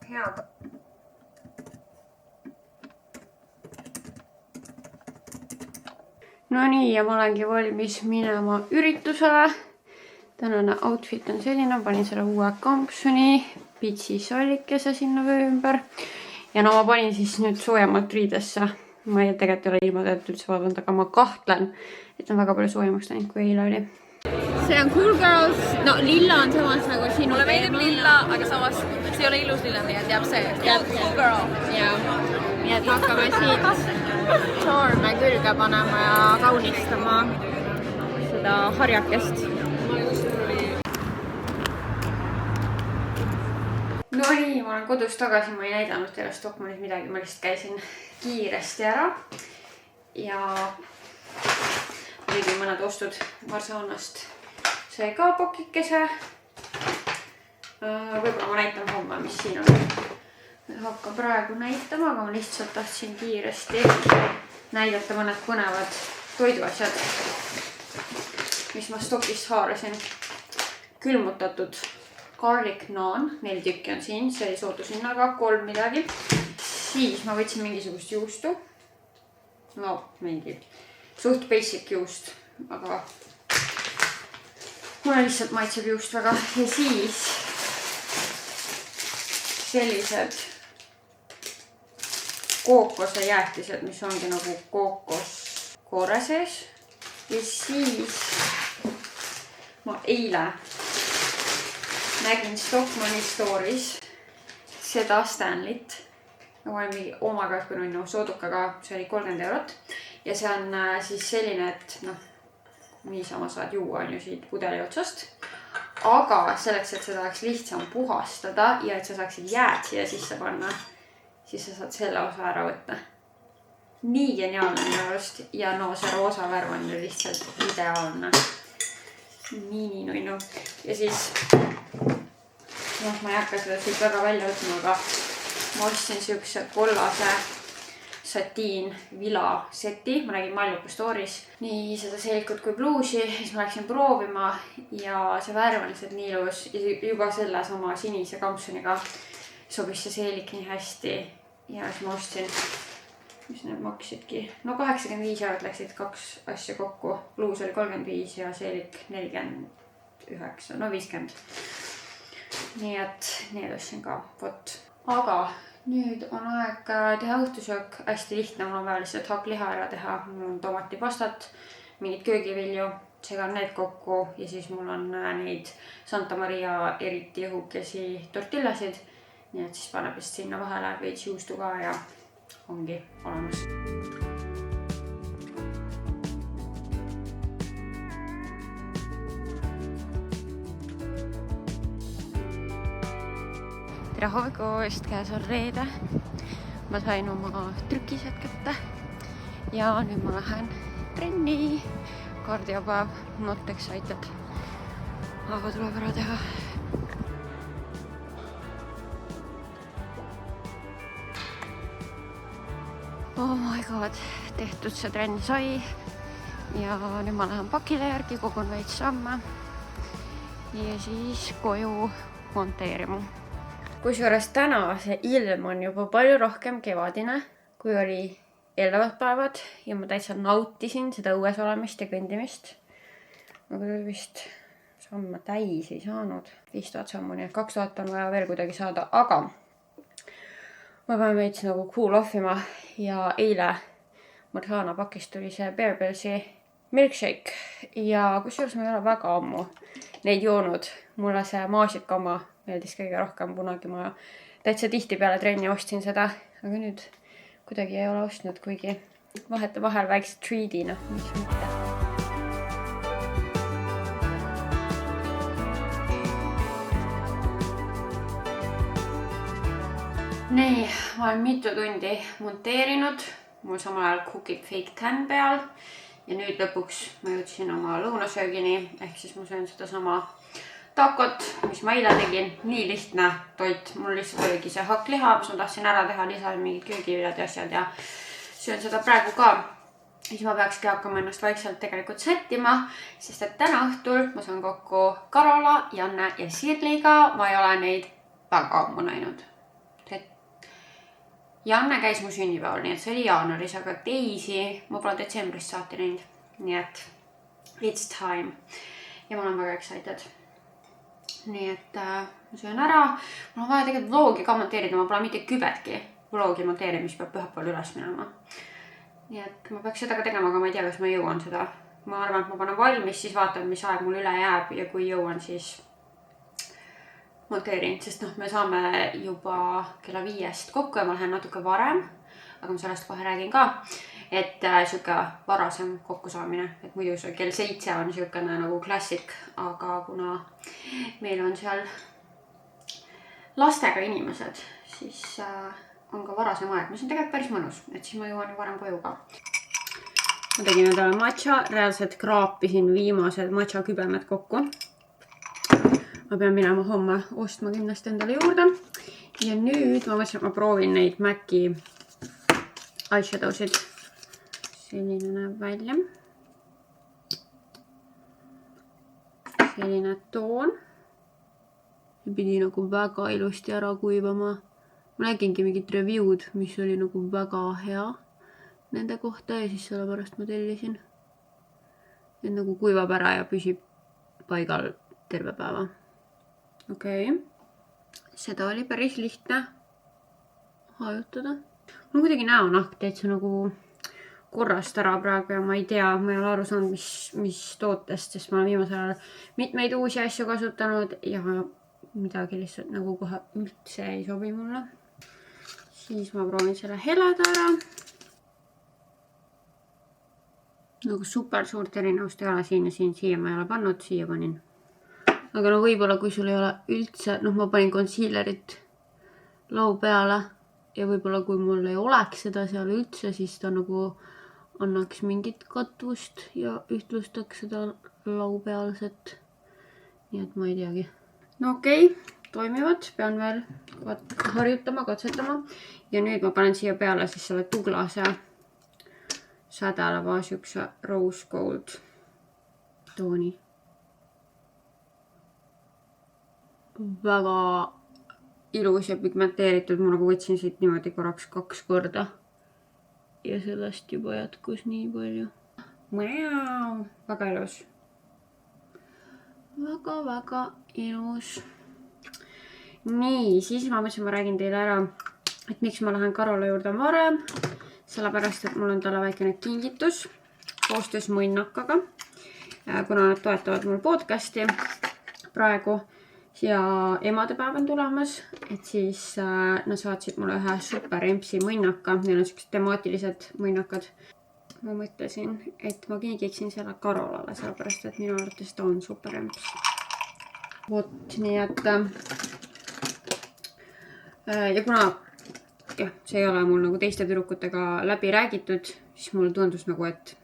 hea. No nii, ja ma olengi valmis minema üritusele. Tänane outfit on selline, panin selle uue kampsuni, pitsi sallikese sinna vöö ümber. Ja no ma panin siis nüüd soojemalt riidesse. Ma ei tegelikult ole ilma tead üldse vaadanud, aga ma kahtlen, et on väga palju soojemaks läinud, kui eile oli. See on Cool Girls. No lilla on samas nagu sinu. Mulle meeldib lilla, aga samas see ei ole ilus lilla, nii et jääb see cool girl. Jaa. Nii et hakkame siit charme külge panema ja kaunistama seda harjakest. No nii, ma olen kodus tagasi, ma ei näidanud teile Stockmannis midagi, ma lihtsalt käisin kiiresti ära ja tegin mõned ostud Marzanast. See ka pakikese. Võib-olla ma näitan homme, mis siin on. Hakkan praegu näitama, aga ma lihtsalt tahtsin kiiresti näidata mõned põnevad toiduasjad, mis ma stokist haarasin. Külmutatud garlic naan, 4 tükki on siin, see oli sootushinnaga 3 midagi. Siis ma võtsin mingisugust juustu. No, mingi suht basic juust, aga mulle lihtsalt maitseb juust väga. Ja siis sellised kookose jäätised, mis ongi nagu kookoskoore sees. Ja siis ma eile nägin Stockmanni stories seda Stanleyt. Ma olin mingi oma god, kui no soodukaga, see oli 30 €. Ja see on siis selline, et noh, niisama saad juua on ju siit pudeli otsast. Aga selleks, et seda oleks lihtsam puhastada ja et sa saaksid jääd siia sisse panna, siis sa saad selle osa ära võtta. Nii geniaalne minu arust. Ja no see roosa värv on ju lihtsalt ideaalne. Nii. Ja siis noh, ma ei hakka seda siit väga välja võtma, aga ma ostsin siukse kollase satiin vila seti, ma nägin Maljuka story's nii seda seelikut kui pluusi, siis ma läksin proovima ja see värv on lihtsalt nii ilus. Juba selle sama sinise kampsuniga sobis see seelik nii hästi ja siis ma ostsin, mis need maksidki. No 85 eurot läksid 2 asja kokku. Pluus oli 35 ja seelik 49, no 50. Nii et need ostsin ka, vot. Aga nüüd on aeg teha õhtusöök. Hästi lihtne, mul on vaja lihtsalt hakkliha ära teha. Mul on tomatipastat, mingid köögivilju, segan need kokku ja siis mul on neid Santa Maria eriti õhukesi tortillasid. Nii et siis paneb vist sinna vahele veits juustu ka ja ongi olemas. Tere hommikust, käes on reede. Ma sain oma trükised kätte ja nüüd ma lähen trenni. Kardiopäev, not excited. Aga tuleb ära teha. Oh my god, tehtud see trenn sai ja nüüd ma lähen pakile järgi, kogun veits samme ja siis koju monteerima. Kusjuures täna see ilm on juba palju rohkem kevadine, kui oli eelnevad päevad ja ma täitsa nautisin seda õues olemist ja kõndimist. Aga küll vist samme täis ei saanud. 5000 sammu, nii et 2000 on vaja veel kuidagi saada, aga ma pean veits nagu cool off ima ja eile Marjana pakist tuli see Bear Grillsi milkshake ja kusjuures ma ei ole väga ammu neid joonud. Mulle see maasikama meeldis kõige rohkem kunagi. Ma täitsa tihti peale trenni ostsin seda, aga nüüd kuidagi ei ole ostnud, kuigi vahel väikse treatina, mis mitte. Nii, ma olen mitu tundi monteerinud. Mul samal ajal cookib fake tan peal ja nüüd lõpuks ma jõudsin oma lõunasöögini, ehk siis ma söön seda sama takot, mis ma eile tegin. Nii lihtne toit. Mul lihtsalt oligi see hakkliha, mis ma tahtsin ära teha, lisasin mingid köögiviljad ja asjad ja söön seda praegu ka. Siis ma peakski hakkama ennast vaikselt tegelikult sättima, sest et täna õhtul ma saan kokku Karola, Janne ja Sirliga. Ma ei ole neid väga ammu näinud. Janne käis mu sünnipäeval, nii et see oli jaanuaris, aga teisi ma pole detsembrist saati näinud. Nii et it's time. Ja ma olen väga excited. Nii et ma söön ära. Mul on vaja tegelikult vlogi ka monteerida. Ma pole mitte kübetki vlogi monteerimist peab pühapäeval üles minema. Nii et ma peaks seda ka tegema, aga ma ei tea, kas ma jõuan seda. Ma arvan, et ma panen valmis, siis vaatan, mis aeg mul üle jääb ja kui jõuan, siis monteerin, sest me saame juba kella 5 kokku ja ma lähen natuke varem, aga ma sellest kohe räägin ka, et siuke varasem kokkusaamine, et muidu see kell 7 on siukene nagu klassik, aga kuna meil on seal lastega inimesed, siis on ka varasem aeg, mis on tegelikult päris mõnus, et siis ma jõuan varem koju ka. Ma tegin endale matša, reaalselt kraapisin viimased matša kübemed kokku. Ma pean minema homme ostma kindlasti endale juurde. Ja nüüd ma mõtlesin, et ma proovin neid MAC-i eyeshadowsid. Selline näeb välja. Selline toon. Pidi nagu väga ilusti ära kuivama. Ma nägingi mingid review'd, mis oli nagu väga hea nende kohta ja siis sellepärast ma tellisin. Et nagu kuivab ära ja püsib paigal terve päeva. Okei. Seda oli päris lihtne hajutada. Mul kuidagi näonahk täitsa nagu korrast ära praegu ja ma ei tea, ma ei ole aru saanud, mis tootest, sest ma olen viimasel ajal mitmeid uusi asju kasutanud ja midagi lihtsalt nagu kohe üldse ei sobi mulle. Siis ma proovin selle heleda ära. Nagu super suurt erinevust ei ole siin ja siia ma ei ole pannud, siia panin. Aga no võib-olla kui sul ei ole üldse, ma panin concealerit lau peale ja võib-olla kui mul ei oleks seda seal üldse, siis ta nagu annaks mingit katvust ja ühtlustaks seda lau pealset. Nii et ma ei teagi. No okei, toimivad, pean veel harjutama, katsetama. Ja nüüd ma panen siia peale siis selle Douglase sädeleva siukse rose gold tooni. Väga ilus ja pigmenteeritud, ma nagu võtsin siit niimoodi korraks 2 korda. Ja sellest juba jätkus nii palju. Väga ilus. Väga ilus. Nii, siis ma mõtlesin, ma räägin teile ära, et miks ma lähen Karola juurde varem. Sellepärast, et mul on talle väikene kingitus koostöös Mõnnakaga, kuna nad toetavad mul podcasti praegu ja emadepäev on tulemas, et siis nad saatsid mulle ühe super empsi Mõnnaka. Neil on sellised temaatilised mõnnakad. Ma mõtlesin, et ma kingiksin selle Karolale, sellepärast, et minu arvates ta on super emps. Vot, nii et ja kuna see ei ole mul nagu teiste tüdrukutega läbi räägitud, siis mulle tundus nagu, et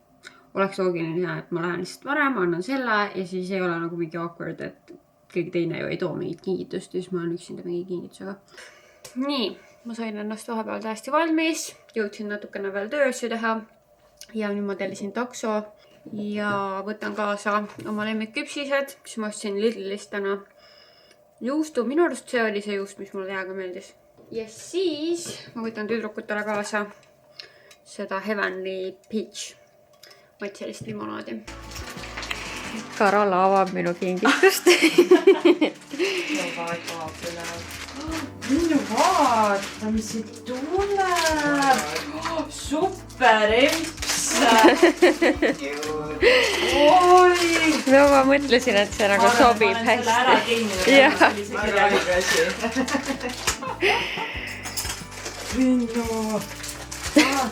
oleks loogiline, et ma lähen lihtsalt varem, annan selle ja siis ei ole nagu mingi awkward, et keegi teine ju ei too mingit kingitust ja siis ma olen üksinda mingi kingitusega. Nii, ma sain ennast vahepeal täiesti valmis, jõudsin natukene veel töössu teha ja nüüd ma tellisin takso ja võtan kaasa oma lemmikküpsised, mis ma ostsin Lidlist täna. Juustu, minu arust see oli see juust, mis mulle täiega meeldis. Ja siis ma võtan tüdrukutele kaasa seda Heavenly Peach matselist limonaadi. Karola avab minu kingitust. Minu vaata, mis see tuleb. Super emps. Oi. No ma mõtlesin, et see nagu sobib hästi. Jah.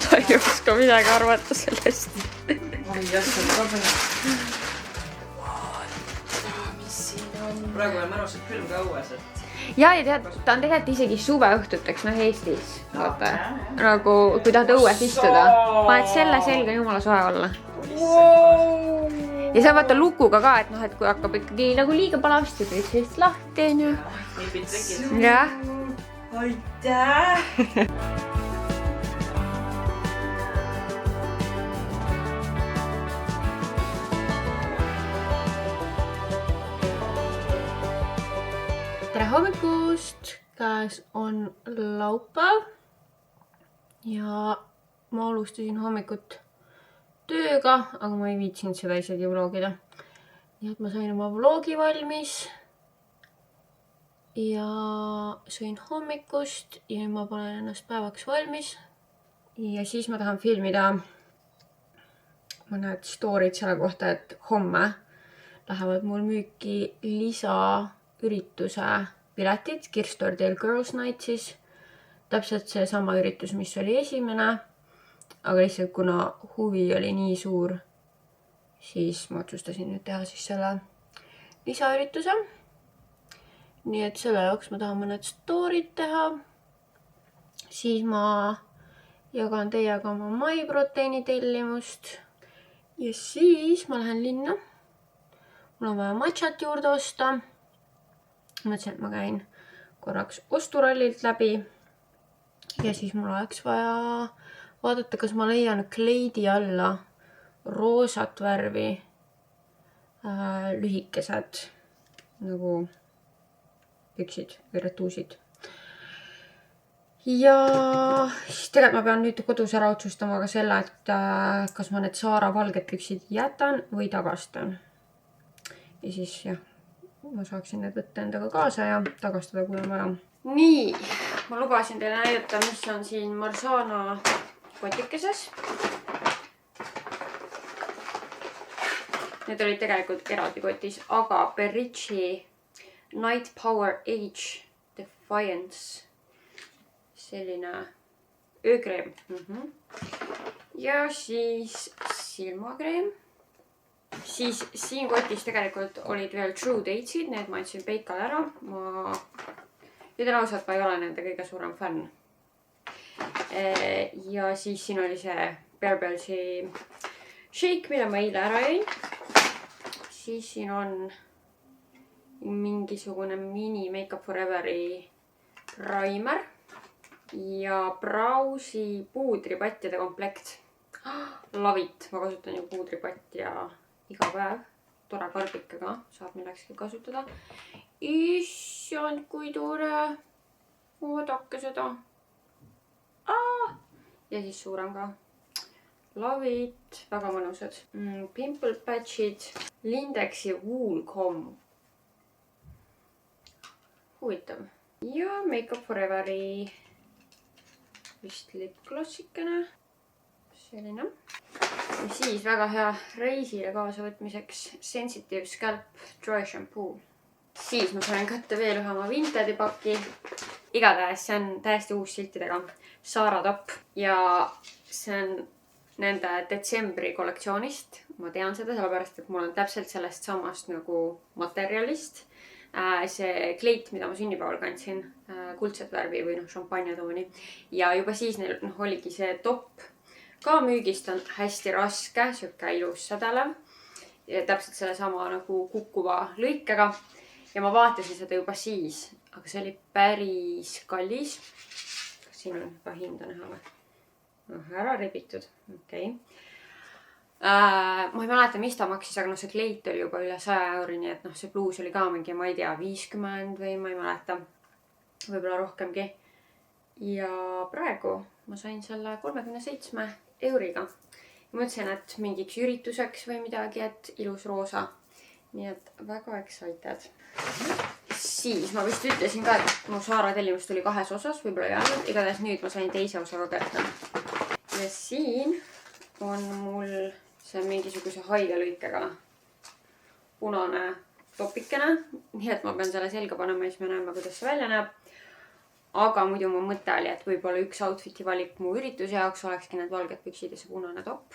Ta ei oska midagi arvata sellest. praegu on mõnusalt külm ka õues, et Ja tead, ta on tegelikult isegi suveõhtuteks, Eestis. Vaata, nagu kui tahad õues istuda, paned selle selga, jumala soe olla. Ja sa vaata lukuga ka, et et kui hakkab ikkagi nagu liiga palavasti, võid sellist lahti, on ju. Jah. Aitäh! Tere hommikust! Käes on laupäev ja ma alustasin hommikut tööga, aga ma ei viitsinud seda isegi vlogida. Nii et ma sain oma vlogi valmis ja sõin hommikust ja nüüd ma panen ennast päevaks valmis. Ja siis ma tahan filmida mõned story'd selle kohta, et homme lähevad mul müüki lisaürituse piletid Kirstordale Girls Night siis. Täpselt see sama üritus, mis oli esimene, aga lihtsalt kuna huvi oli nii suur, siis ma otsustasin nüüd teha siis selle lisaürituse. Nii et selle jaoks ma tahan mõned story'd teha. Siis ma jagan teiega oma maiproteiini tellimust. Ja siis ma lähen linna. Mul on vaja matšat juurde osta. Mõtlesin, et ma käin korraks osturallilt läbi. Ja siis mul oleks vaja vaadata, kas ma leian kleidi alla roosat värvi lühikesed nagu püksid või retuusid. Ja siis tegelikult ma pean nüüd kodus ära otsustama ka selle, et kas ma need Saara valged püksid jätan või tagastan. Ja siis jah, ma saaksin need võtta endaga kaasa ja tagastada, kui on vaja. Nii, ma lubasin teile näidata, mis on siin Marzana kotikeses. Need olid tegelikult eraldi kotis, aga Berrici Night Power Age Defiance. Selline öökreem. Ja siis silmakreem. Siis siin kotis tegelikult olid veel True Datesid, need ma andsin Peikale ära. Ma ütlen ausalt, ma ei ole nende kõige suurem fänn. Ja siis siin oli see Bare Bellsi shake, mida ma eile ära jäin. Siis siin on mingisugune mini Make Up For Everi primer ja Browsi puudripattide komplekt. Love it, ma kasutan ju puudripatti ja iga päev. Tore karbikega, saab millekski kasutada. Issand, kui tore. Oodake seda. Ja siis suurem ka. Love it, väga mõnusad. Pimple patchid, Lindexi Woolcomb. Huvitav. Ja Make Up For Everi vist lipglassikene. Selline. Ja siis väga hea reisile kaasavõtmiseks Sensitive Scalp Dry Shampoo. Siis ma sain kätte veel ühe oma Vintedi paki. Igatahes see on täiesti uus siltidega Zara top ja see on nende detsembri kollektsioonist. Ma tean seda sellepärast, et mul on täpselt sellest samast nagu materjalist. See kleit, mida ma sünnipäeval kandsin, kuldset värvi või šampanjatooni. Ja juba siis neil oligi see top ka müügist, on hästi raske, siuke ilus sädelev. Ja täpselt selle sama nagu kukkuva lõikega. Ja ma vaatasin seda juba siis, aga see oli päris kallis. Siin on juba hinda näha või? Ära ribitud. Okei. Ma ei mäleta, mis ta maksis, aga see kleit oli juba üle 100 euri, nii et see bluus oli ka mingi, ma ei tea, 50 või ma ei mäleta. Võib-olla rohkemgi. Ja praegu ma sain selle 37 euriga. Ma mõtlesin, et mingiks ürituseks või midagi, et ilus roosa. Nii et väga excited. Siis ma vist ütlesin ka, et mu Zara tellimus tuli 2 osas, võib-olla ei olnud. Igatahes nüüd ma sain teise osaga kätte. Ja siin on mul see mingisuguse haigelõikega punane topikene. Nii et ma pean selle selga panema ja siis me näeme, kuidas see välja näeb. Aga muidu mu mõte oli, et võib-olla üks outfiti valik mu ürituse jaoks olekski need valged püksid ja see punane topp.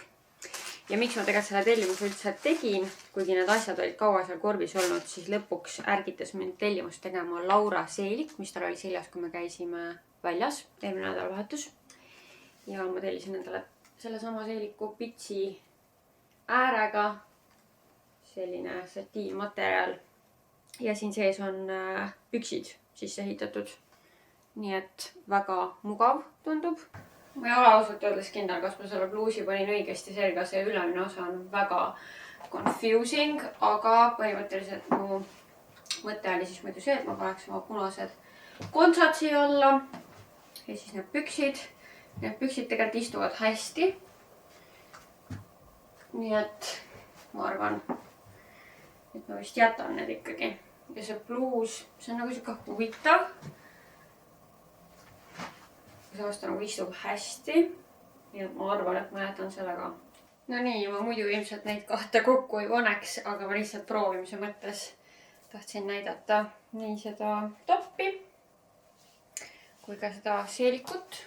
Ja miks ma tegelikult selle tellimuse üldse tegin, kuigi need asjad olid kaua seal korbis olnud, siis lõpuks ärgitas mind tellimust tegema Laura Seelik, mis tal oli seljas, kui me käisime väljas, eelmine nädalavahetus. Ja ma tellisin endale selle sama Seeliku pitsi äärega, selline satiinmaterjal. Ja siin sees on püksid sisse ehitatud. Nii et väga mugav tundub. Ma ei ole ausalt öeldes kindel, kas ma selle bluusi panin õigesti selga, see ülemine osa on väga confusing, aga põhimõtteliselt mu mõte oli siis muidu see, et ma paneks oma punased kontsad siia alla ja siis need püksid. Need püksid tegelikult istuvad hästi. Nii et ma arvan, et ma vist jätan need ikkagi. Ja see bluus, see on nagu siuke huvitav. Seepärast ta nagu istub hästi. Nii et ma arvan, et ma jätan selle ka. No nii, ma muidu ilmselt neid kahte kokku ei paneks, aga ma lihtsalt proovimise mõttes tahtsin näidata nii seda toppi kui ka seda Seelikut.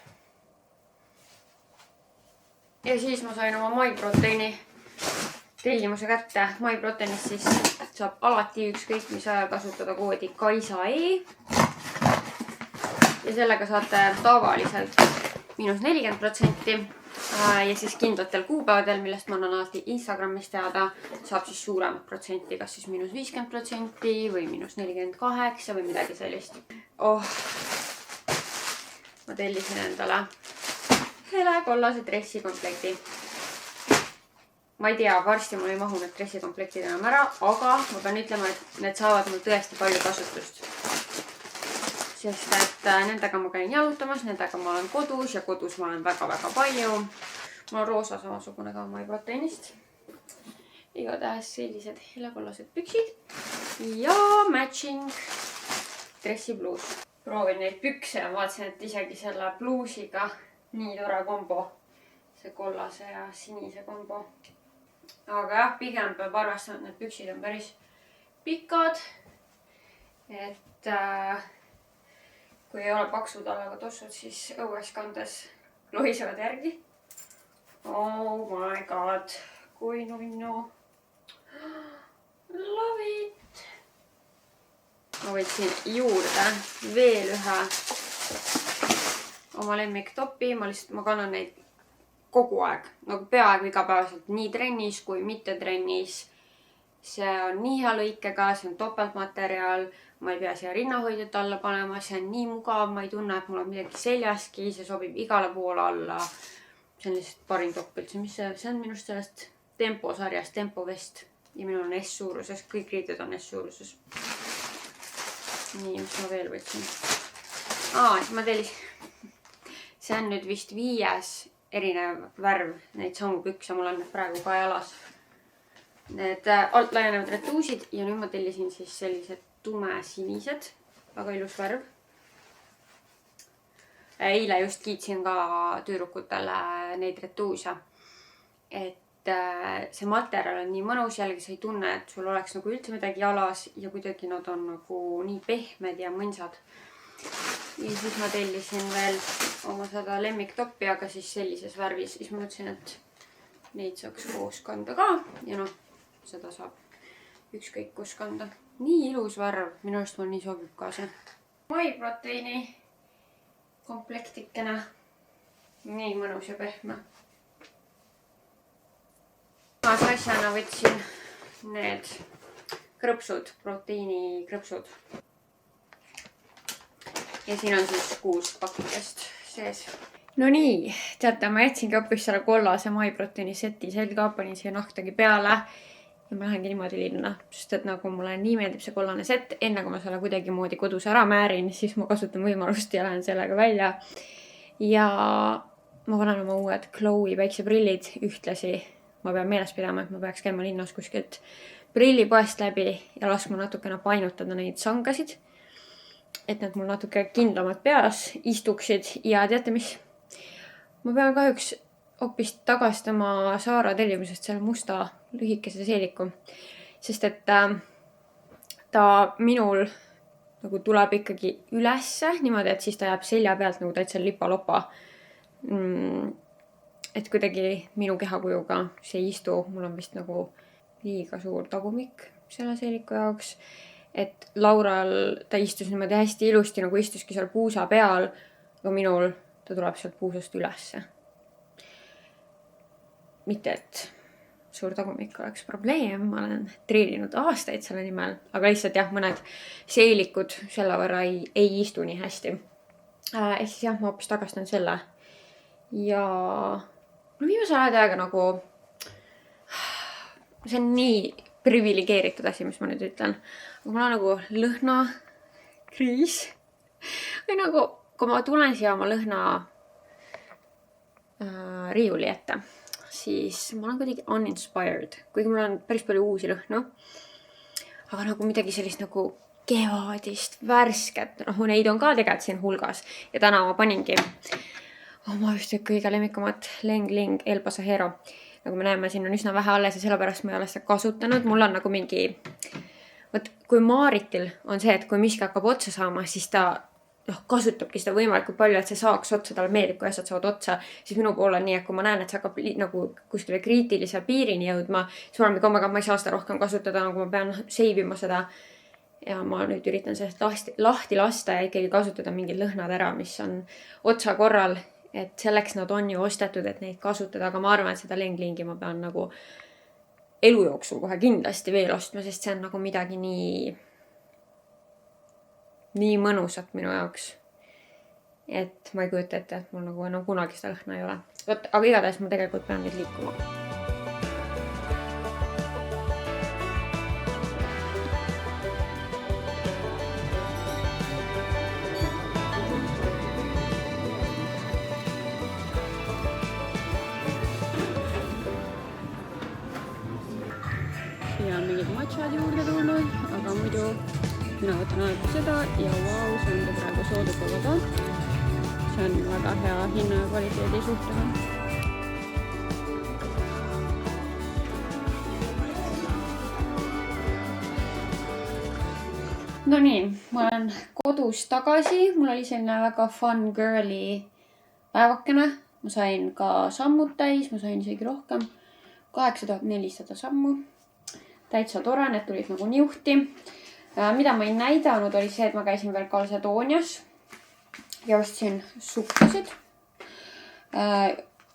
Ja siis ma sain oma MyProteini tellimuse kätte. MyProteinist siis saab alati ükskõik mis ajal kasutada koodi KAISAE. Ja sellega saate tavaliselt -40% ja siis kindlatel kuupäevadel, millest ma annan alati Instagramis teada, saab siis suuremat protsenti, kas siis -50% või -48% või midagi sellist. Ma tellisin endale helekollase dressikomplekti. Ma ei tea, varsti mul ei mahu need dressikomplektid enam ära, aga ma pean ütlema, et need saavad mul tõesti palju kasutust. Sest et nendega ma käin jalutamas, nendega ma olen kodus ja kodus ma olen väga-väga palju. Mul on roosa samasugune ka MyProteinist. Igatahes sellised helekollased püksid ja matching dressibluus. Proovin neid pükse ja vaatasin, et isegi selle bluusiga nii tore kombo. See kollase ja sinise kombo. Aga jah, pigem peab arvestama, et need püksid on päris pikad. Et kui ei ole paksud allaga tossud, siis õues kandes lohisevad järgi. Oh my god, kui nunnu. Love it. Ma võtsin juurde veel ühe oma lemmiktopi. Ma kannan neid kogu aeg, nagu peaaegu igapäevaselt, nii trennis kui mitte trennis. see on nii hea lõikega, see on topeltmaterjal, ma ei pea siia rinnahoidjat alla panema, see on nii mugav, ma ei tunne, et mul on midagi seljaski, see sobib igale poole alla. See on lihtsalt parim topp üldse, mis see on minust sellest Tempo sarjast, Tempo Vest ja minul on S-suuruses, kõik riided on S-suuruses. Nii, mis ma veel võtsin? Ma tellisin. See on nüüd vist 5 erinev värv, neid samu pükse, mul on praegu ka jalas. Need alt laienevad retuusid ja nüüd ma tellisin siis sellised tumesinised, väga ilus värv. Eile just kiitsin ka tüdrukutele neid retuuse, et see materjal on nii mõnus, jällegi sa ei tunne, et sul oleks nagu üldse midagi jalas ja kuidagi nad on nagu nii pehmed ja mõnsad. Ja siis ma tellisin veel oma seda lemmiktoppi, aga siis sellises värvis. Siis ma mõtlesin, et neid saaks koos kanda ka ja noh, seda saab ükskõik kus kanda. Nii ilus värv, minu arust mul nii sobib ka see. Maiproteiini komplektikene. Nii mõnus ja pehme. Asjana võtsin need krõpsud, proteiini krõpsud. Ja siin on siis 6 pakikest sees. No nii, teate, ma jätsingi hoopis selle kollase maiproteiini seti selga, panin siia nahtagi peale ja ma lähengi niimoodi linna, sest et nagu mulle nii meeldib see kollane set, enne kui ma selle kuidagi moodi kodus ära määrin, siis ma kasutan võimalust ja lähen sellega välja. Ja ma panen oma uued Chloe päikseprillid ühtlasi. Ma pean meeles pidama, et ma peaks käima linnas kuskilt prillipoest läbi ja laskma natukene painutada neid sangasid, et need mul natuke kindlamad peas istuksid ja teate mis? Ma pean kahjuks hoopis tagastama Saara tellimusest selle musta lühikese seeliku, sest et ta minul nagu tuleb ikkagi ülesse niimoodi, et siis ta jääb selja pealt nagu täitsa lipa-lopa. Et kuidagi minu kehakujuga see ei istu, mul on vist nagu liiga suur tagumik selle seeliku jaoks. Et Laural ta istus niimoodi hästi ilusti, nagu istuski seal puusa peal, aga minul ta tuleb sealt puusast ülesse. Mitte, et suur tagumik oleks probleem, ma olen treeninud aastaid selle nimel, aga lihtsalt jah, mõned seelikud selle võrra ei istu nii hästi. Ehk siis jah, ma hoopis tagastan selle. Ja no viimase aega nagu see on nii privilegeeritud asi, mis ma nüüd ütlen. Aga mul on nagu lõhnakriis. Või nagu, kui ma tulen siia oma lõhna riiuli ette, siis ma olen kuidagi uninspired. Kuigi mul on päris palju uusi lõhnu. Aga nagu midagi sellist nagu kevadist, värsket. Noh, neid on ka tegelikult siin hulgas. Ja täna ma paningi oma just kõige lemmikumat Ling El Pasajero. Nagu me näeme, siin on üsna vähe alles ja sellepärast ma ei ole seda kasutanud. Mul on nagu mingi... Võt, kui Maaritil on see, et kui miski hakkab otsa saama, siis ta kasutabki seda võimalikult palju, et see saaks otsa, talle meeldib, kui asjad saavad otsa. Siis minu pool on nii, et kui ma näen, et see hakkab nagu kuskile kriitilise piirini jõudma, siis ma olen mingi, ma ei saa seda rohkem kasutada, nagu ma pean seivima seda. Ja ma nüüd üritan sellest lahti lasta ja ikkagi kasutada mingid lõhnad ära, mis on otsa korral. Et selleks nad on ju ostetud, et neid kasutada, aga ma arvan, et seda Ling-Lingi ma pean nagu elu jooksul kohe kindlasti veel ostma, sest see on nagu midagi nii mõnusat minu jaoks. Et ma ei kujuta ette, et mul nagu enam kunagi seda lõhna ei ole. Aga igatahes ma tegelikult pean nüüd liikuma. Ja mingid matšad juurde tulnud, aga muidu mina võtan alati seda ja vau, see on praegu soodukaga ka. See on väga hea hinna ja kvaliteedi suhtega. No nii, ma olen kodus tagasi. Mul oli selline väga fun girly päevakene. Ma sain ka sammud täis, ma sain isegi rohkem. 8400 sammu. Täitsa tore, need tulid nagu niuhti. Mida ma ei näidanud oli see, et ma käisin veel Calzedoonias ja ostsin sukkasid.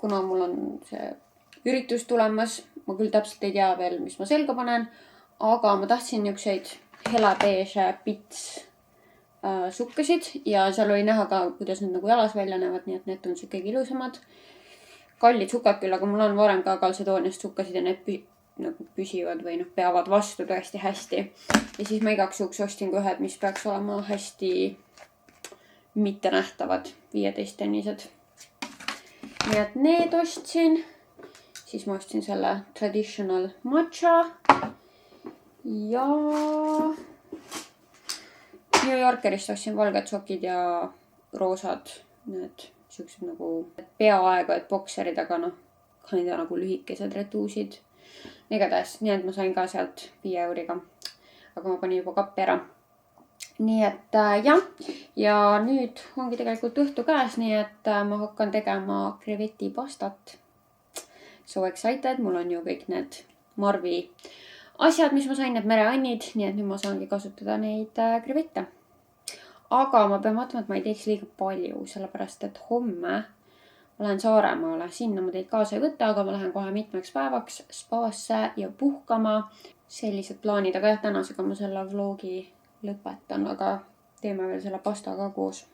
Kuna mul on see üritus tulemas, ma küll täpselt ei tea veel, mis ma selga panen, aga ma tahtsin niisuguseid helebeeže pits sukkasid ja seal oli näha ka, kuidas need nagu jalas välja näevad, nii et need on kõige ilusamad. Kallid sukad küll, aga mul on varem ka Calcedoniast sukkasid ja need nagu püsivad või peavad vastu tõesti hästi. Ja siis ma igaks juhuks ostin ka ühed, mis peaks olema hästi mittenähtavad 15-tennised. Nii et need ostsin. Siis ma ostsin selle traditional matcha ja New Yorkerist ostsin valged sokid ja roosad, need siuksed nagu peaaegu, et bokserid, aga kinda nagu lühikesed retuusid. Igatahes, nii et ma sain ka sealt 5 euriga, aga ma panin juba kappi ära. Nii et jah, ja nüüd ongi tegelikult õhtu käes, nii et ma hakkan tegema krevetipastat. So excited, mul on ju kõik need Marvi asjad, mis ma sain, need mereannid, nii et nüüd ma saangi kasutada neid krevette. Aga ma pean vaatama, et ma ei teeks liiga palju, sellepärast et homme ma lähen Saaremaale. Sinna ma teid kaasa ei võta, aga ma lähen kohe mitmeks päevaks spaasse ja puhkama. Sellised plaanid, aga jah, tänasega ma selle vlogi lõpetan, aga teeme veel selle pastaga koos.